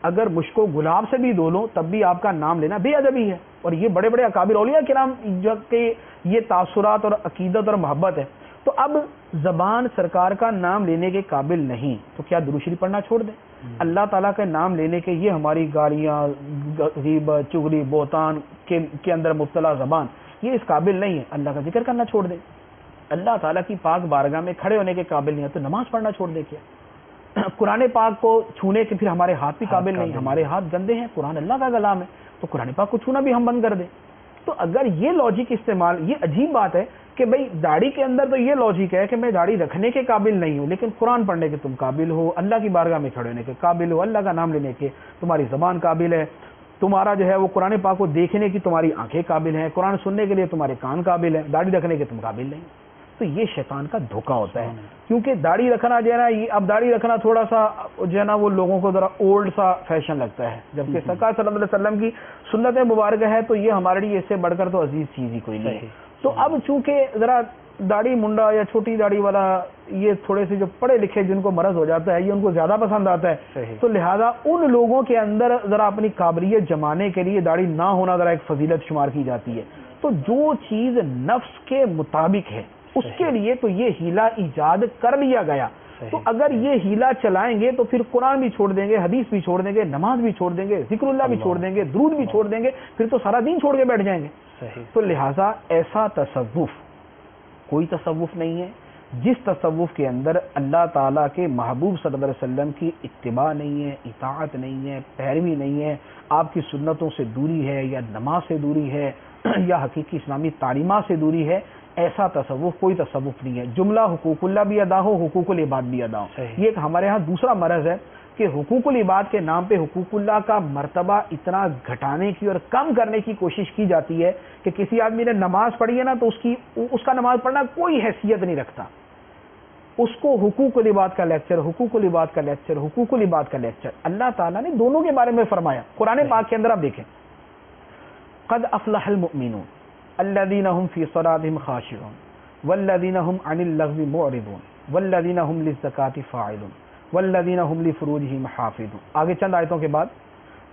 اگر مشکو گلاب سے بھی دھو لو تب بھی آپ کا نام لینا بے ادبی ہے. اور یہ بڑے بڑے اکابر اولیاء کرام جو کہ یہ تاثرات اور عقیدت اور محبت ہے. تو اب زبان سرکار کا نام لینے کے قابل نہیں تو کیا درود شریف پڑھنا چھوڑ دیں؟ اللہ تعالیٰ کا نام لینے کے یہ ہماری گالیاں، غیبت، چغلی، بہتان کے اندر مبتلا زبان یہ اس قابل نہیں ہے. اللہ کا ذکر کرنا چھوڑ دیں. اللہ تعالیٰ کی پاک بارگاہ میں کھڑے ہونے کے قابل نہیں ہے تو نماز پڑھنا چھوڑ دے. کیا قرآن پاک کو چھونے کے پھر ہمارے ہاتھ بھی قابل نہیں، ہمارے ہاتھ گندے ہیں، قرآن اللہ کا کلام ہے تو قرآن پاک کو چھونا بھی ہم بند کر دیں. تو اگر یہ لاجک استعمال، یہ عجیب بات ہے کہ بھئی داڑھی کے اندر تو یہ لاجک ہے کہ میں داڑھی رکھنے کے قابل نہیں ہوں لیکن قرآن پڑھنے کے تم قابل ہو، اللہ کی بارگاہ میں کھڑے ہونے کے قابل ہو، اللہ کا نام لینے کے تمہاری زبان قابل ہے، تمہارا جو ہے وہ قرآن پاک کو دیکھنے کی تمہاری آنکھیں قابل ہیں، قرآن سننے کے لیے تمہارے کان قابل ہیں، داڑھی رکھنے کے تم قابل نہیں. تو یہ شیطان کا دھوکہ ہوتا ہے. کیونکہ داڑھی رکھنا جو ہے نا، اب داڑھی رکھنا تھوڑا سا جو ہے نا وہ لوگوں کو ذرا اولڈ سا فیشن لگتا ہے، جبکہ سرکار صلی اللہ علیہ وسلم کی سنت مبارکہ ہے تو یہ ہمارے لیے اس سے بڑھ کر تو عزیز چیز ہی کوئی نہیں. تو اب چونکہ ذرا داڑھی منڈا یا چھوٹی داڑھی والا یہ تھوڑے سے جو پڑھے لکھے جن کو مرض ہو جاتا ہے یہ ان کو زیادہ پسند آتا ہے، تو لہذا ان لوگوں کے اندر ذرا اپنی قابلیت جمانے کے لیے داڑھی نہ ہونا ذرا ایک فضیلت شمار کی جاتی ہے. تو جو چیز نفس کے مطابق ہے اس کے لیے تو یہ ہیلا ایجاد کر لیا گیا. تو اگر یہ ہیلا چلائیں گے تو پھر قرآن بھی چھوڑ دیں گے، حدیث بھی چھوڑ دیں گے، نماز بھی چھوڑ دیں گے، ذکر اللہ بھی چھوڑ دیں گے، درود بھی چھوڑ دیں گے، پھر تو سارا دین چھوڑ کے بیٹھ جائیں گے. تو لہٰذا ایسا تصوف کوئی تصوف نہیں ہے جس تصوف کے اندر اللہ تعالیٰ کے محبوب صلی اللہ علیہ وسلم کی اتباع نہیں ہے، اطاعت نہیں ہے، پیروی نہیں ہے، آپ کی سنتوں سے دوری ہے، یا نماز سے دوری ہے، یا حقیقی اسلامی تعلیمات سے دوری ہے. ایسا تصوف کوئی تصوف نہیں ہے. جملہ حقوق اللہ بھی ادا ہو، حقوق العباد بھی ادا ہو. یہ ایک ہمارے ہاں دوسرا مرض ہے کہ حقوق العباد کے نام پہ حقوق اللہ کا مرتبہ اتنا گھٹانے کی اور کم کرنے کی کوشش کی جاتی ہے کہ کسی آدمی نے نماز پڑھی ہے نا تو اس کا نماز پڑھنا کوئی حیثیت نہیں رکھتا. اس کو حقوق العباد کا لیکچر، حقوق العباد کا لیکچر، حقوق العباد کا لیکچر. اللہ تعالیٰ نے دونوں کے بارے میں فرمایا قرآن پاک کے اندر. آپ دیکھیں قد افلح المؤمنون الذين هم في صلاتهم خاشعون والذين هم عن اللغو معرضون والذين هم للزكاة فاعلون والذين هم لفروجهم حافظون. آگے چند آیتوں کے بعد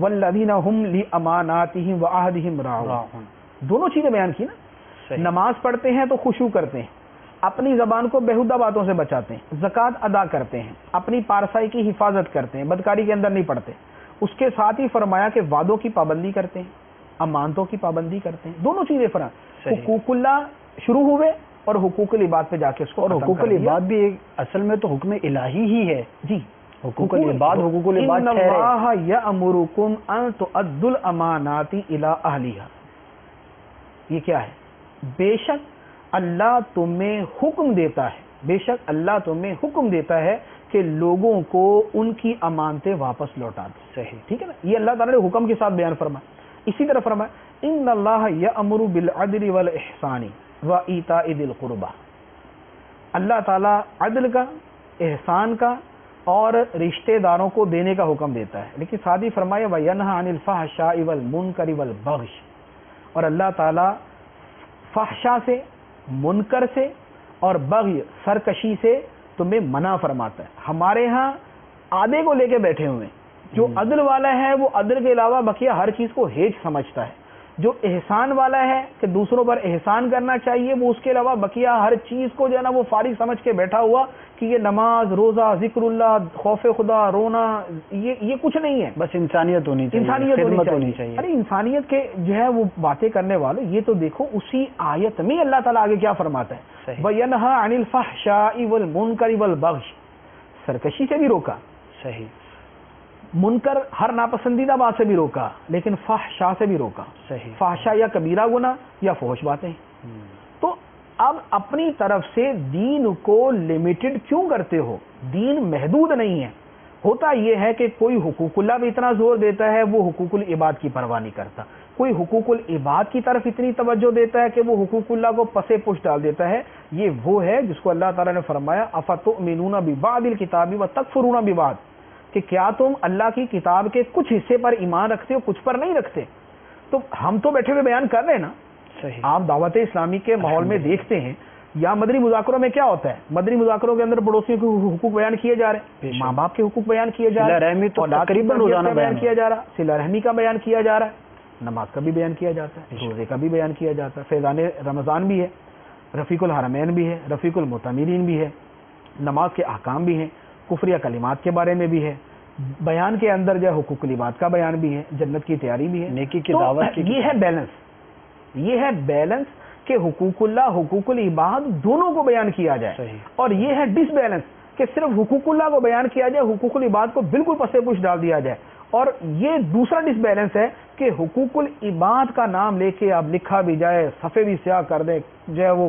والذين هم لأماناتهم وعهدهم راعون. دونوں چیزیں بیان کی نا نماز پڑھتے ہیں تو خشوع کرتے ہیں، اپنی زبان کو بیہودہ باتوں سے بچاتے ہیں، زکوٰۃ ادا کرتے ہیں، اپنی پارسائی کی حفاظت کرتے ہیں، بدکاری کے اندر نہیں پڑتے، اس کے ساتھ ہی فرمایا کہ وعدوں کی پابندی کرتے ہیں، امانتوں کی پابندی کرتے ہیں، دونوں چیزیں حقوق اللہ شروع ہوئے اور حقوق العباد پہ جا کے اس کو، اور حقوق العباد بھی ایک اصل میں تو حکم الہی ہی ہے جی، حقوق العباد ان اللہ یأمرکم ان تؤدوا الامانات الی اہلہا، یہ کیا ہے؟ بے شک اللہ تمہیں حکم دیتا ہے، بے شک اللہ تمہیں حکم دیتا ہے کہ لوگوں کو ان کی امانتیں واپس لوٹا دو. صحیح، ٹھیک ہے نا، یہ اللہ تعالیٰ نے حکم کے ساتھ بیان فرمایا. اسی طرح فرمایا ان اللہ یأمر بالعدل والاحسان وایتاء ذی القربى، اللہ تعالیٰ عدل کا، احسان کا اور رشتہ داروں کو دینے کا حکم دیتا ہے، لیکن ساتھ ہی فرمایا وینہی عن الفحشاء والمنکر والبغی، اور اللہ تعالیٰ فحشا سے، منکر سے اور بغی سرکشی سے تمہیں منع فرماتا ہے. ہمارے ہاں آدھے کو لے کے بیٹھے ہوئے ہیں، جو عدل والا ہے وہ عدل کے علاوہ بقیہ ہر چیز کو ہیج سمجھتا ہے، جو احسان والا ہے کہ دوسروں پر احسان کرنا چاہیے وہ اس کے علاوہ بقیہ ہر چیز کو جو ہے نا وہ فارغ سمجھ کے بیٹھا ہوا کہ یہ نماز، روزہ، ذکر اللہ، خوف خدا، رونا، یہ کچھ نہیں ہے، بس انسانیت ہونی چاہیے، انسانیت خدمت ہونی چاہیے. ارے انسانیت کے جو ہے وہ باتیں کرنے والے، یہ تو دیکھو اسی آیت میں اللہ تعالیٰ آگے کیا فرماتا ہے، وَيَنْهَى عَنِ الْفَحْشَاءِ وَالْمُنْكَرِ وَالْبَغْيِ، سرکشی سے بھی روکا، صحیح، منکر ہر ناپسندیدہ بات سے بھی روکا، لیکن فحشا سے بھی روکا. صحیح، فحشا یا کبیرہ گناہ یا فحش باتیں. تو اب اپنی طرف سے دین کو لمیٹڈ کیوں کرتے ہو؟ دین محدود نہیں ہے. ہوتا یہ ہے کہ کوئی حقوق اللہ پہ اتنا زور دیتا ہے وہ حقوق العباد کی پرواہ نہیں کرتا، کوئی حقوق العباد کی طرف اتنی توجہ دیتا ہے کہ وہ حقوق اللہ کو پسے پش ڈال دیتا ہے. یہ وہ ہے جس کو اللہ تعالیٰ نے فرمایا افتؤمنون ببعض الکتاب وتکفرون ببعض، کہ کیا تم اللہ کی کتاب کے کچھ حصے پر ایمان رکھتے ہو کچھ پر نہیں رکھتے؟ تو ہم تو بیٹھے ہوئے بیان کر رہے ہیں نا. صحیح، آپ دعوت اسلامی کے ماحول میں دیکھتے ہیں یا مدنی مذاکروں میں کیا ہوتا ہے، مدنی مذاکروں کے اندر پڑوسیوں کے حقوق بیان کیے جا رہے ہیں، ماں باپ کے حقوق بیان کیے جا رہے ہیں، صلہ رحمی تو تقریباً روزانہ بیان کیا جا رہا ہے، صلہ رحمی کا بیان کیا جا رہا ہے، نماز کا بھی بیان کیا جاتا ہے، روزے کا بھی بیان کیا جاتا ہے، فیضان رمضان بھی ہے، رفیق الحرمین بھی ہے، رفیق المعتمرین بھی ہے، نماز کے احکام بھی ہیں، کفریہ کلمات کے بارے میں بھی ہے، بیان کے اندر جو ہے حقوق العباد کا بیان بھی ہے، جنت کی تیاری بھی ہے، نیکی کی تو دعوت کی. یہ ہے بیلنس، یہ ہے بیلنس کہ حقوق اللہ حقوق العباد دونوں کو بیان کیا جائے. صحیح. اور یہ ہے ڈس بیلنس کہ صرف حقوق اللہ کو بیان کیا جائے، حقوق العباد کو بالکل پسے پش ڈال دیا جائے. اور یہ دوسرا ڈس بیلنس ہے کہ حقوق العباد کا نام لے کے آپ لکھا بھی جائے، صفحے بھی سیاہ کر دیں، جو ہے وہ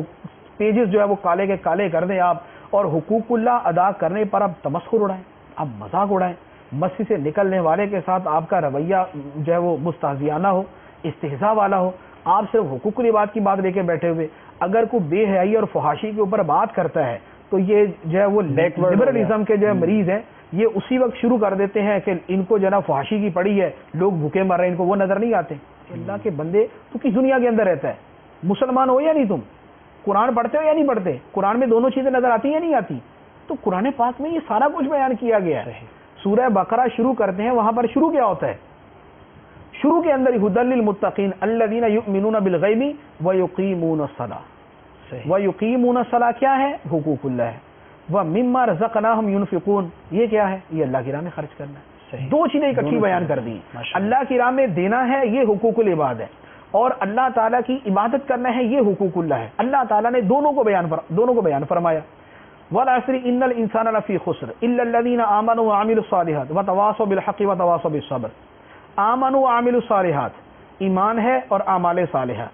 پیجز جو ہے وہ کالے کے کالے کر دیں آپ، اور حقوق اللہ ادا کرنے پر آپ تمسخر اڑائیں، آپ مذاق اڑائیں، مسجد سے نکلنے والے کے ساتھ آپ کا رویہ جو ہے وہ مستہزیانہ ہو، استہزاء والا ہو، آپ صرف حقوق العباد کی بات لے کے بیٹھے ہوئے. اگر کوئی بے حیائی اور فحاشی کے اوپر بات کرتا ہے تو یہ جو ہے وہ لبرلزم کے جو ہے مریض ہیں، یہ اسی وقت شروع کر دیتے ہیں کہ ان کو جو ہے نا فحاشی کی پڑی ہے، لوگ بھوکے مر رہے ہیں، ان کو وہ نظر نہیں آتے. اللہ کے بندے تو کس دنیا کے اندر رہتا ہے؟ مسلمان ہو یا نہیں، تم قرآن پڑھتے ہو یا نہیں پڑھتے؟ قرآن میں دونوں چیزیں نظر آتی یا نہیں آتی؟ تو قرآن پاک میں یہ سارا کچھ بیان کیا گیا ہے. سورہ بقرہ شروع کرتے ہیں، وہاں پر شروع کیا ہوتا ہے؟ شروع کے اندر ہدی للمتقین الذین یؤمنون بالغیب ویقیمون الصلاۃ. ویقیمون الصلاۃ کیا ہے؟ حقوق اللہ ہے. ومما رزقناہم ینفقون، یہ کیا ہے؟ یہ اللہ کی راہ میں خرچ کرنا ہے. دو چیزیں اکٹھی بیان کر دی. اللہ کی راہ میں دینا ہے، یہ حقوق العباد ہے، اور اللہ تعالیٰ کی عبادت کرنا ہے، یہ حقوق اللہ ہے. اللہ تعالیٰ نے دونوں کو بیان فرمایا. والعصر ان الانسان لفی خسر الا الذین آمنوا وعملوا الصالحات وتواصوا بالحق وتواصوا بالصبر. آمنوا وعملوا الصالحات ایمان ہے اور اعمال صالحہ.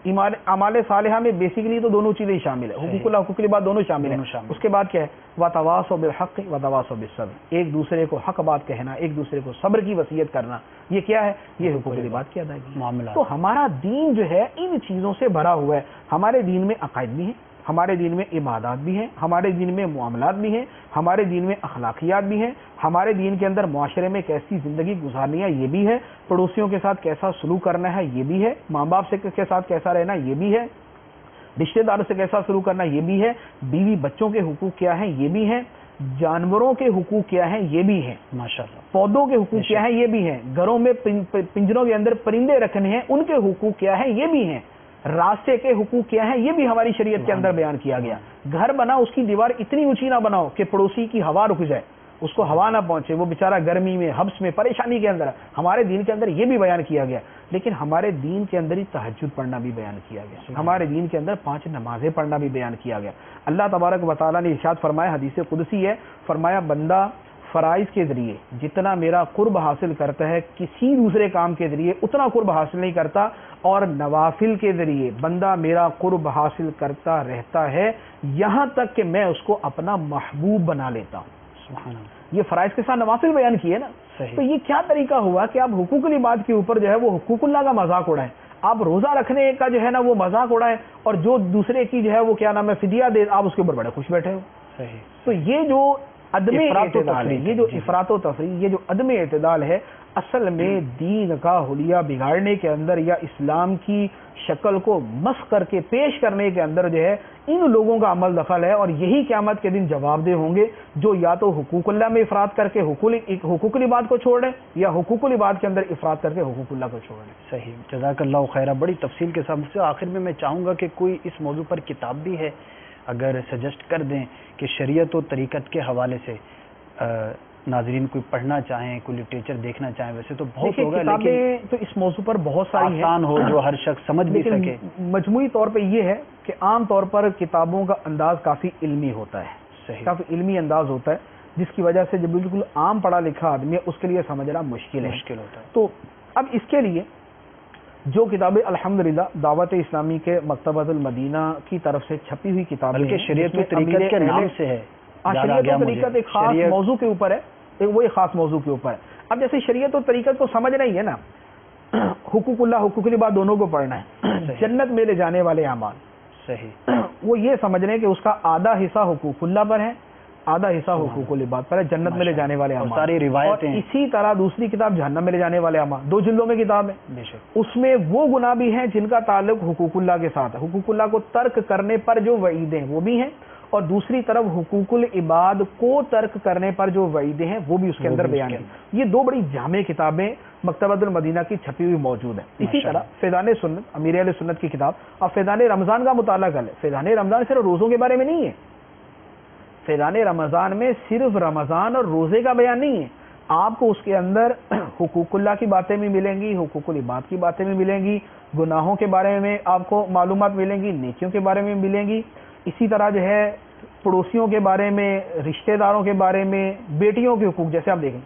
اعمال صالحہ میں بیسیکلی تو دونوں چیزیں شامل ہیں، حقوق اللہ حقوق العباد دونوں شامل ہیں. اس کے بعد کیا ہے؟ وتواصوا بالحق وتواصوا بالصبر، ایک دوسرے کو حق بات کہنا، ایک دوسرے کو صبر کی وصیت کرنا. یہ کیا ہے؟ یہ حقوق العباد کی ادائیگی معاملہ. تو ہمارا دین جو ہے ان چیزوں سے بھرا ہوا ہے. ہمارے دین میں عقائد بھی ہیں، ہمارے دین میں عبادات بھی ہیں، ہمارے دین میں معاملات بھی ہیں، ہمارے دین میں اخلاقیات بھی ہیں، ہمارے دین کے اندر معاشرے میں کیسی زندگی گزارنی ہے یہ بھی ہے، پڑوسیوں کے ساتھ کیسا سلوک کرنا ہے یہ بھی ہے، ماں باپ سے کے ساتھ کیسا رہنا یہ بھی ہے، رشتہ داروں سے کیسا سلوک کرنا یہ بھی ہے، بیوی بچوں کے حقوق کیا ہیں یہ بھی ہیں، جانوروں کے حقوق کیا ہیں یہ بھی ہیں، ماشاءاللہ پودوں کے حقوق کیا ہیں یہ بھی ہیں، گھروں میں پنجروں کے اندر پرندے رکھنے ہیں ان کے حقوق کیا ہیں یہ بھی ہیں. راستے کے حقوق کیا ہیں یہ بھی ہماری شریعت کے اندر بیان کیا گیا. گھر بنا اس کی دیوار اتنی اونچی نہ بناؤ کہ پڑوسی کی ہوا رک جائے, اس کو ہوا نہ پہنچے, وہ بیچارہ گرمی میں حبس میں پریشانی کے اندر ہے. ہمارے دین کے اندر یہ بھی بیان کیا گیا. لیکن ہمارے دین کے اندر ہی تہجد پڑھنا بھی بیان کیا گیا, ہمارے دین کے اندر 5 نمازیں پڑھنا بھی بیان کیا گیا. اللہ تبارک و تعالیٰ نے ارشاد فرمایا, حدیث قدسی ہے, فرمایا بندہ فرائض کے ذریعے جتنا میرا قرب حاصل کرتا ہے کسی دوسرے کام کے ذریعے اتنا قرب حاصل نہیں کرتا, اور نوافل کے ذریعے بندہ میرا قرب حاصل کرتا رہتا ہے یہاں تک کہ میں اس کو اپنا محبوب بنا لیتا ہوں. سبحان اللہ. یہ فرائض کے ساتھ نوافل بیان کیے نا. تو یہ کیا طریقہ ہوا کہ آپ حقوق العباد کے اوپر جو ہے وہ حقوق اللہ کا مذاق اڑائیں, آپ روزہ رکھنے کا جو ہے نا وہ مذاق اڑائیں, اور جو دوسرے کی جو ہے وہ کیا نام ہے فدیہ دے, آپ اس کے اوپر بڑے خوش بیٹھے ہو. تو یہ جو عدم اعتدال ہے, یہ جو افراط و تفریط, یہ جو عدم اعتدال ہے, اصل میں دین کا حلیہ بگاڑنے کے اندر یا اسلام کی شکل کو مسخ کر کے پیش کرنے کے اندر جو ہے ان لوگوں کا عمل دخل ہے. اور یہی قیامت کے دن جواب دہ ہوں گے جو یا تو حقوق اللہ میں افراط کر کے حقوق العباد کو چھوڑ دیں, یا حقوق العباد کے اندر افراط کر کے حقوق اللہ کو چھوڑ دیں. صحیح, جزاک اللہ خیرہ. بڑی تفصیل کے ساتھ. سے آخر میں چاہوں گا کہ کوئی اس موضوع پر کتاب بھی ہے اگر سجیسٹ کر دیں کہ شریعت و طریقت کے حوالے سے ناظرین کوئی پڑھنا چاہیں, کوئی لٹریچر دیکھنا چاہیں. ویسے تو بہت ہوگا لیکن تو اس موضوع پر بہت ساری ہیں, آسان ہو جو ہر شخص سمجھ بھی سکے. مجموعی طور پہ یہ ہے کہ عام طور پر کتابوں کا انداز کافی علمی ہوتا ہے. صحیح, کافی علمی انداز ہوتا ہے, جس کی وجہ سے جب بالکل عام پڑھا لکھا آدمی ہے اس کے لیے سمجھنا مشکل ہوتا ہے. تو اب اس کے لیے جو کتابیں الحمدللہ دعوت اسلامی کے مکتبۃ المدینہ کی طرف سے چھپی ہوئی کتابیں, بلکہ شریعت و طریقت کے نام سے ہے. شریعت و طریقت ایک خاص موضوع کے اوپر ہے, وہ ایک خاص موضوع کے اوپر ہے. اب جیسے شریعت و طریقت کو سمجھنا ہی ہے نا, حقوق اللہ حقوق العباد دونوں کو پڑھنا ہے, جنت میں لے جانے والے اعمال. صحیح, وہ یہ سمجھ رہے ہیں کہ اس کا آدھا حصہ حقوق اللہ پر ہے, آدھا حصہ حقوق العباد پر ہے, جنت میں لے جانے والے اعمال. ساری روایتیں. اور اسی طرح دوسری کتاب جہنم میں لے جانے والے اعمال, 2 جلدوں میں کتاب ہے. اس میں وہ گناہ بھی ہیں جن کا تعلق حقوق اللہ کے ساتھ ہے, حقوق اللہ کو ترک کرنے پر جو وعیدیں ہیں وہ بھی ہیں, اور دوسری طرف حقوق العباد کو ترک کرنے پر جو وعیدیں ہیں وہ بھی اس کے اندر بیان ہیں. یہ 2 بڑی جامع کتابیں مکتبۃ المدینہ کی چھپی ہوئی موجود ہیں. اسی طرح فیضان سنت, امیر اہل سنت کی کتاب. اب فیضان رمضان کا مطالعہ کر لیں. فیضان رمضان صرف روزوں کے بارے میں نہیں ہے, فیضان رمضان میں صرف رمضان اور روزے کا بیان نہیں ہے, آپ کو اس کے اندر حقوق اللہ کی باتیں بھی ملیں گی, حقوق العباد کی باتیں بھی ملیں گی, گناہوں کے بارے میں آپ کو معلومات ملیں گی, نیکیوں کے بارے میں ملیں گی. اسی طرح جو ہے پڑوسیوں کے بارے میں, رشتہ داروں کے بارے میں, بیٹیوں کے حقوق, جیسے آپ دیکھیں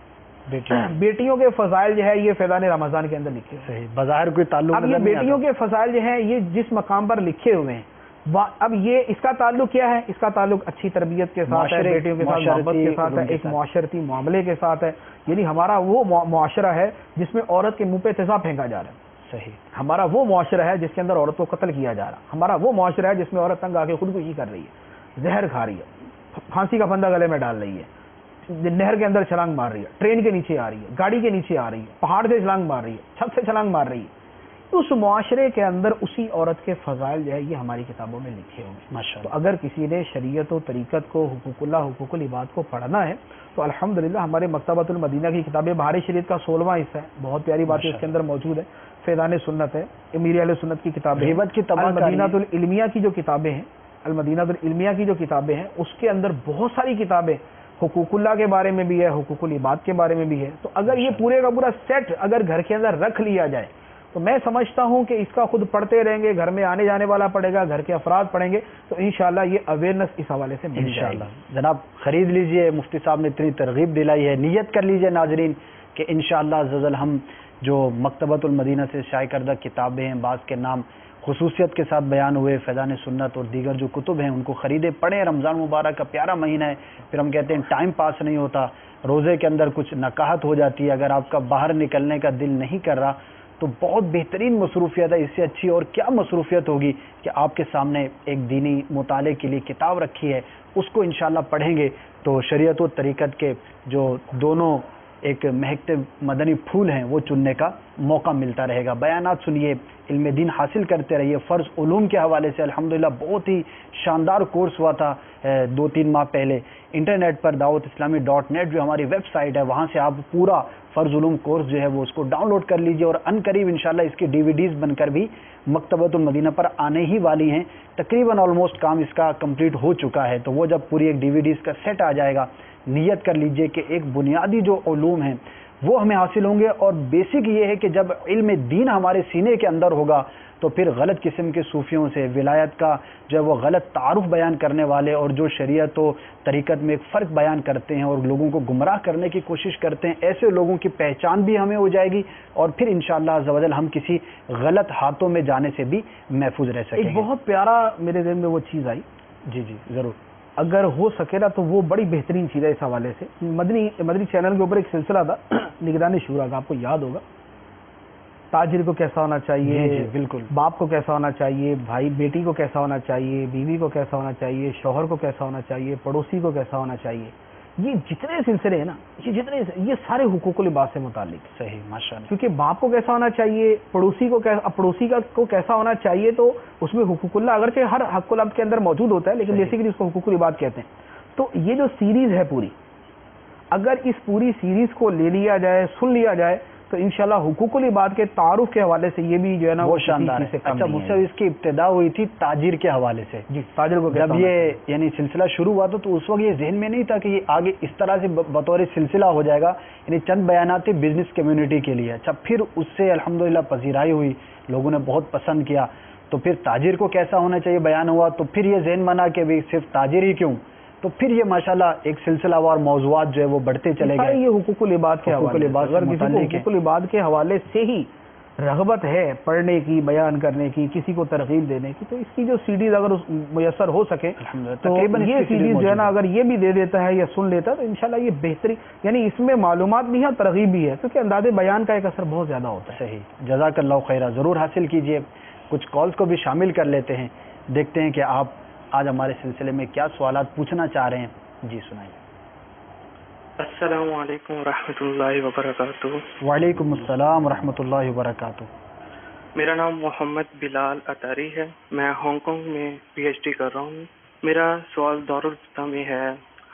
بیٹیوں کے فضائل جو ہے یہ فیضان رمضان کے اندر لکھے ہوئے ہیں. بظاہر کوئی تعلق. اب یہ بیٹیوں کے فضائل جو ہیں یہ جس مقام پر لکھے ہوئے ہیں, اب یہ اس کا تعلق کیا ہے, اس کا تعلق اچھی تربیت کے ساتھ ہے, بیٹیوں کے ساتھ محبت کے ساتھ ہے, ایک معاشرتی معاملے کے ساتھ ہے. یعنی ہمارا وہ معاشرہ ہے جس میں عورت کے منہ پہ تیزاب پھینکا جا رہا ہے. صحیح, ہمارا وہ معاشرہ ہے جس کے اندر عورت کو قتل کیا جا رہا ہے. ہمارا وہ معاشرہ ہے جس میں عورت تنگ آ کے خودکشی کر رہی ہے, زہر کھا رہی ہے, پھانسی کا پھندا گلے میں ڈال رہی ہے, نہر کے اندر چھلانگ مار رہی ہے, ٹرین کے نیچے آ رہی ہے, گاڑی کے نیچے آ رہی ہے, پہاڑ سے چھلانگ مار رہی ہے, چھت سے چھلانگ مار رہی ہے. اس معاشرے کے اندر اسی عورت کے فضائل جو ہے یہ ہماری کتابوں میں لکھے ہوئے ہیں. تو اگر کسی نے شریعت و طریقت کو, حقوق اللہ حقوق العباد کو پڑھنا ہے تو الحمدللہ ہمارے مکتبۃ المدینہ کی کتابیں, بہار شریعت کا 16واں حصہ ہے, بہت پیاری باتیں اس کے اندر موجود ہے. فیضان سنت ہے, امیر اہل سنت کی کتابیں, المدینہ العلمیہ کی جو کتابیں ہیں, المدینہ العلمیہ کی جو کتابیں ہیں اس کے اندر بہت ساری کتابیں حقوق اللہ کے بارے میں بھی ہے, حقوق العباد کے بارے میں بھی ہے. تو اگر یہ پورے کا پورا سیٹ اگر گھر کے اندر رکھ لیا جائے تو میں سمجھتا ہوں کہ اس کا خود پڑھتے رہیں گے, گھر میں آنے جانے والا پڑھے گا, گھر کے افراد پڑھیں گے, تو انشاءاللہ یہ اویئرنیس اس حوالے سے مل جائے گی. جناب خرید لیجئے, مفتی صاحب نے اتنی ترغیب دلائی ہے, نیت کر لیجئے ناظرین کہ انشاءاللہ عز و جل ہم جو مکتبۃ المدینہ سے شائع کردہ کتابیں ہیں, بعض کے نام خصوصیت کے ساتھ بیان ہوئے, فیضان سنت اور دیگر جو کتب ہیں ان کو خریدے, پڑھیں. رمضان مبارک کا پیارا مہینہ ہے, پھر ہم کہتے ہیں ٹائم پاس نہیں ہوتا, روزے کے اندر کچھ نکاہت ہو جاتی ہے, اگر آپ کا باہر نکلنے کا دل نہیں کر رہا تو بہت بہترین مصروفیت ہے. اس سے اچھی اور کیا مصروفیت ہوگی کہ آپ کے سامنے ایک دینی مطالعے کے لیے کتاب رکھی ہے, اس کو انشاءاللہ پڑھیں گے تو شریعت و طریقت کے جو دونوں ایک مہکتے مدنی پھول ہیں وہ چننے کا موقع ملتا رہے گا. بیانات سنیے, علم دین حاصل کرتے رہیے. فرض علوم کے حوالے سے الحمدللہ بہت ہی شاندار کورس ہوا تھا 2-3 ماہ پہلے انٹرنیٹ پر. dawatIslami.net جو ہماری ویب سائٹ ہے, وہاں سے آپ پورا فرض علوم کورس جو ہے وہ اس کو ڈاؤن لوڈ کر لیجئے, اور ان قریب انشاءاللہ اس کی DVDs بن کر بھی مکتبۃ المدینہ پر آنے ہی والی ہیں. تقریباً آلموسٹ کام اس کا کمپلیٹ ہو چکا ہے, تو وہ جب پوری ایک DVDs کا سیٹ آ جائے گا, نیت کر لیجئے کہ ایک بنیادی جو علوم ہیں وہ ہمیں حاصل ہوں گے. اور بیسک یہ ہے کہ جب علم دین ہمارے سینے کے اندر ہوگا تو پھر غلط قسم کے صوفیوں سے, ولایت کا جو ہے وہ غلط تعارف بیان کرنے والے, اور جو شریعت و طریقت میں ایک فرق بیان کرتے ہیں اور لوگوں کو گمراہ کرنے کی کوشش کرتے ہیں, ایسے لوگوں کی پہچان بھی ہمیں ہو جائے گی, اور پھر انشاءاللہ عز و جل ہم کسی غلط ہاتھوں میں جانے سے بھی محفوظ رہ سکیں گے. ایک بہت پیارا میرے ذہن میں وہ چیز آئی, جی ضرور, اگر ہو سکے نا تو وہ بڑی بہترین چیز ہے. اس حوالے سے مدنی چینل کے اوپر ایک سلسلہ تھا نگران شورا کا, آپ کو یاد ہوگا. تاجر کو کیسا ہونا چاہیے, جی بالکل, باپ کو کیسا ہونا چاہیے, بھائی بیٹی کو کیسا ہونا چاہیے, بیوی کو کیسا ہونا چاہیے, شوہر کو کیسا ہونا چاہیے, پڑوسی کو کیسا ہونا چاہیے. یہ جتنے سلسلے ہیں نا, یہ سارے حقوق العباد سے متعلق. صحیح, ماشاءاللہ. کیونکہ باپ کو کیسا ہونا چاہیے, پڑوسی کو کیسا ہونا چاہیے, تو اس میں حقوق اللہ اگرچہ ہر حق العبد کے اندر موجود ہوتا ہے, لیکن بیسیکلی اس کو حقوق العباد کہتے ہیں. تو یہ جو سیریز ہے پوری, اگر اس پوری سیریز کو لے لیا جائے, سن لیا جائے, تو انشاءاللہ حقوق العباد کے تعارف کے حوالے سے یہ بھی جو ہے نا وہ شاندار ہے. اچھا, مجھ سے اس کی ابتدا ہوئی تھی تاجر کے حوالے سے. جی, تاجر کو جب یہ یعنی سلسلہ شروع ہوا تو اس وقت یہ ذہن میں نہیں تھا کہ یہ آگے اس طرح سے بطور سلسلہ ہو جائے گا. یعنی چند بیانات تھے بزنس کمیونٹی کے لیے. اچھا, پھر اس سے الحمدللہ پذیرائی ہوئی, لوگوں نے بہت پسند کیا, تو پھر تاجر کو کیسا ہونا چاہیے بیان ہوا, تو پھر یہ ذہن بنا کہ صرف تاجر ہی کیوں, تو پھر یہ ماشاءاللہ ایک سلسلہ وار موضوعات جو ہے وہ بڑھتے چلے گئے. یہ حقوق العباد کے حوالے, اگر کسی کو حقوق العباد کے حوالے سے ہی رغبت ہے پڑھنے کی, بیان کرنے کی, کسی کو ترغیب دینے کی, تو اس کی جو سیڈیز اگر میسر ہو سکے تو یہ سیڈیز جو ہے نا اگر یہ بھی دے دیتا ہے یا سن لیتا ہے تو انشاءاللہ یہ بہتری, یعنی اس میں معلومات بھی ہے, ترغیب بھی ہے, کیونکہ انداز بیان کا ایک اثر بہت زیادہ ہوتا ہے. صحیح, جزاک اللہ خیرہ. ضرور حاصل کیجئے. کچھ کالز کو بھی شامل کر لیتے ہیں, دیکھتے ہیں کہ آپ آج ہمارے سلسلے میں کیا سوالات پوچھنا چاہ رہے ہیں. جی سنائیے. السلام علیکم ورحمۃ اللہ وبرکاتہ. وعلیکم السلام ورحمۃ اللہ وبرکاتہ. میرا نام محمد بلال اطاری ہے, میں ہانگ کانگ میں PhD کر رہا ہوں. میرا سوال دارالفتہ میں ہے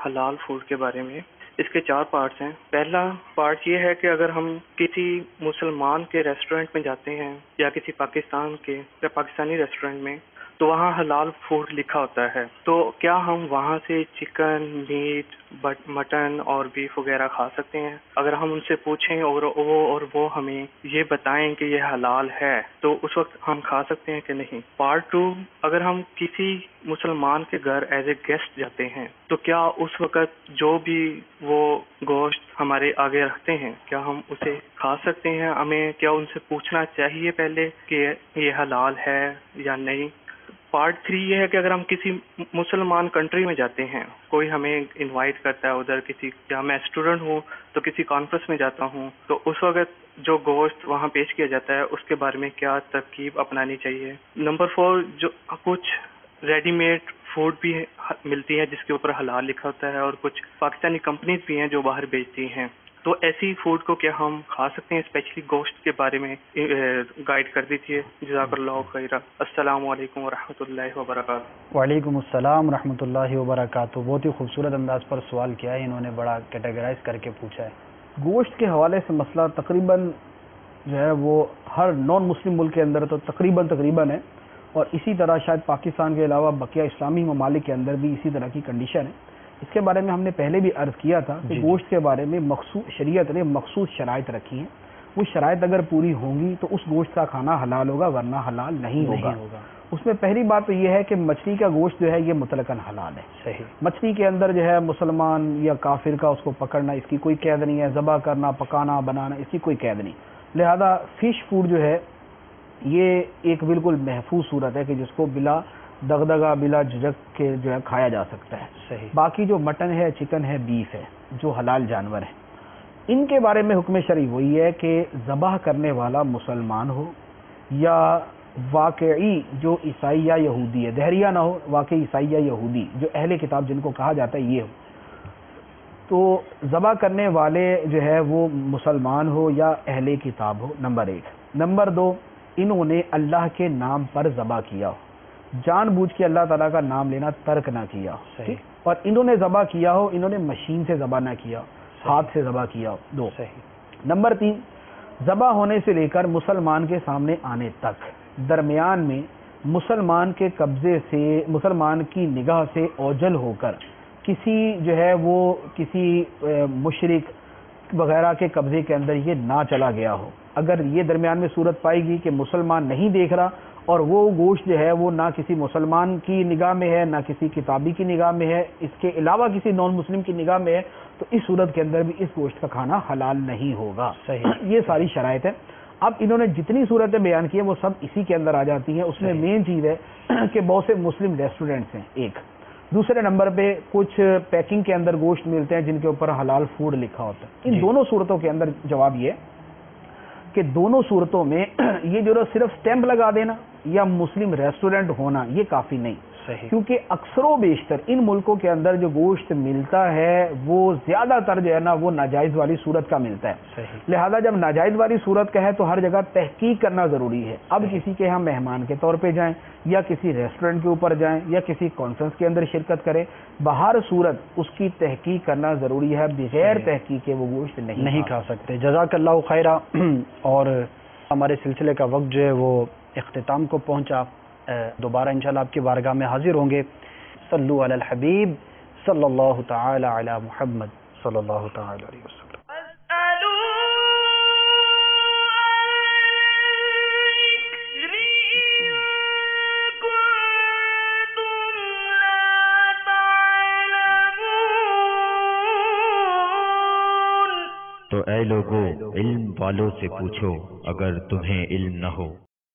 حلال فوڈ کے بارے میں. اس کے 4 پارٹس ہیں. پہلا پارٹ یہ ہے کہ اگر ہم کسی مسلمان کے ریسٹورنٹ میں جاتے ہیں یا کسی پاکستانی ریسٹورنٹ میں, تو وہاں حلال فوڈ لکھا ہوتا ہے, تو کیا ہم وہاں سے چکن, میٹ, مٹن اور بیف وغیرہ کھا سکتے ہیں؟ اگر ہم ان سے پوچھیں اور وہ ہمیں یہ بتائیں کہ یہ حلال ہے, تو اس وقت ہم کھا سکتے ہیں کہ نہیں. پارٹ 2, اگر ہم کسی مسلمان کے گھر ایز اے گیسٹ جاتے ہیں, تو کیا اس وقت جو بھی وہ گوشت ہمارے آگے رکھتے ہیں, کیا ہم اسے کھا سکتے ہیں؟ ہمیں کیا ان سے پوچھنا چاہیے پہلے کہ یہ حلال ہے یا نہیں؟ پارٹ 3 یہ ہے کہ اگر ہم کسی مسلمان کنٹری میں جاتے ہیں, کوئی ہمیں انوائٹ کرتا ہے ادھر, یا میں اسٹوڈنٹ ہوں تو کسی کانفرنس میں جاتا ہوں, تو اس وقت جو گوشت وہاں پیش کیا جاتا ہے اس کے بارے میں کیا ترکیب اپنانی چاہیے؟ نمبر 4, جو کچھ ریڈی میڈ فوڈ بھی ملتی ہے جس کے اوپر حلال لکھا ہوتا ہے, اور کچھ پاکستانی کمپنیز بھی ہیں جو باہر بیچتی ہیں, تو ایسی فوڈ کو کیا ہم کھا سکتے ہیں؟ اسپیشلی گوشت کے بارے میں گائیڈ کر دیجیے. جزاک اللہ خیرہ. السلام علیکم ورحمۃ اللہ وبرکاتہ. وعلیکم السلام ورحمۃ اللہ وبرکاتہ. بہت ہی خوبصورت انداز پر سوال کیا ہے انہوں نے, بڑا کیٹیگرائز کر کے پوچھا ہے. گوشت کے حوالے سے مسئلہ تقریباً جو ہے وہ ہر نان مسلم ملک کے اندر تو تقریباً ہے, اور اسی طرح شاید پاکستان کے علاوہ بقیہ اسلامی ممالک کے اندر بھی اسی طرح کی کنڈیشن ہے. اس کے بارے میں ہم نے پہلے بھی عرض کیا تھا کہ گوشت کے بارے میں شریعت نے مخصوص شرائط رکھی ہیں. وہ شرائط اگر پوری ہوں گی تو اس گوشت کا کھانا حلال ہوگا, ورنہ حلال نہیں ہوگا. اس میں پہلی بات تو یہ ہے کہ مچھلی کا گوشت جو ہے یہ مطلقاً حلال ہے. صحیح. مچھلی کے اندر جو ہے مسلمان یا کافر کا اس کو پکڑنا, اس کی کوئی قید نہیں ہے. ذبح کرنا, پکانا, بنانا, اس کی کوئی قید نہیں. لہذا فش فوڈ جو ہے یہ ایک بالکل محفوظ صورت ہے کہ جس کو بلا دغدغہ, بلا جھجک کے جو ہے کھایا جا سکتا ہے. صحیح. باقی جو مٹن ہے, چکن ہے, بیف ہے, جو حلال جانور ہیں, ان کے بارے میں حکم شرعی وہی ہے کہ ذبح کرنے والا مسلمان ہو یا واقعی جو عیسائی یا یہودی ہے, دہریہ نہ ہو, واقعی عیسائی یا یہودی جو اہل کتاب جن کو کہا جاتا ہے یہ ہو. تو ذبح کرنے والے جو ہے وہ مسلمان ہو یا اہل کتاب ہو، نمبر 1۔ نمبر 2، انہوں نے اللہ کے نام پر ذبح کیا ہو، جان بوجھ کے اللہ تعالیٰ کا نام لینا ترک نہ کیا ہو، صحیح۔ اور انہوں نے ذبح کیا ہو، انہوں نے مشین سے ذبح نہ کیا ہو، ہاتھ سے ذبح کیا ہو، 2۔ صحیح۔ نمبر 3، ذبح ہونے سے لے کر مسلمان کے سامنے آنے تک درمیان میں مسلمان کے قبضے سے، مسلمان کی نگاہ سے اوجھل ہو کر کسی جو ہے وہ کسی مشرک وغیرہ کے قبضے کے اندر یہ نہ چلا گیا ہو۔ اگر یہ درمیان میں صورت پائے گی کہ مسلمان نہیں دیکھ رہا اور وہ گوشت جو ہے وہ نہ کسی مسلمان کی نگاہ میں ہے، نہ کسی کتابی کی نگاہ میں ہے، اس کے علاوہ کسی نان مسلم کی نگاہ میں ہے، تو اس صورت کے اندر بھی اس گوشت کا کھانا حلال نہیں ہوگا۔ صحیح۔ یہ ساری شرائط ہے۔ اب انہوں نے جتنی صورتیں بیان کی ہیں وہ سب اسی کے اندر آ جاتی ہیں۔ اس میں مین چیز ہے کہ بہت سے مسلم ریسٹورینٹس ہیں، ایک۔ دوسرے نمبر پہ کچھ پیکنگ کے اندر گوشت ملتے ہیں جن کے اوپر حلال فوڈ لکھا ہوتا ہے۔ ان دونوں صورتوں کے اندر جواب یہ کہ دونوں صورتوں میں یہ جو صرف سٹیمپ لگا دینا یا مسلم ریسٹورینٹ ہونا یہ کافی نہیں، کیونکہ اکثر و بیشتر ان ملکوں کے اندر جو گوشت ملتا ہے وہ زیادہ تر جو ہے نا وہ ناجائز والی صورت کا ملتا ہے۔ لہذا جب ناجائز والی صورت کا ہے تو ہر جگہ تحقیق کرنا ضروری ہے۔ اب کسی کے ہاں مہمان کے طور پہ جائیں یا کسی ریسٹورینٹ کے اوپر جائیں یا کسی کانفرنس کے اندر شرکت کریں، بہر صورت اس کی تحقیق کرنا ضروری ہے، بغیر تحقیق کے وہ گوشت نہیں کھا سکتے۔ جزاک اللہ خیرہ۔ اور ہمارے سلسلے کا وقت جو ہے وہ اختتام کو پہنچا، دوبارہ انشاءاللہ آپ کی بارگاہ میں حاضر ہوں گے۔ صلو علی الحبیب صلی اللہ تعالی علی محمد صلی اللہ تعالی علیہ وسلم۔ تو اے لوگو، علم والوں سے پوچھو اگر تمہیں علم نہ ہو۔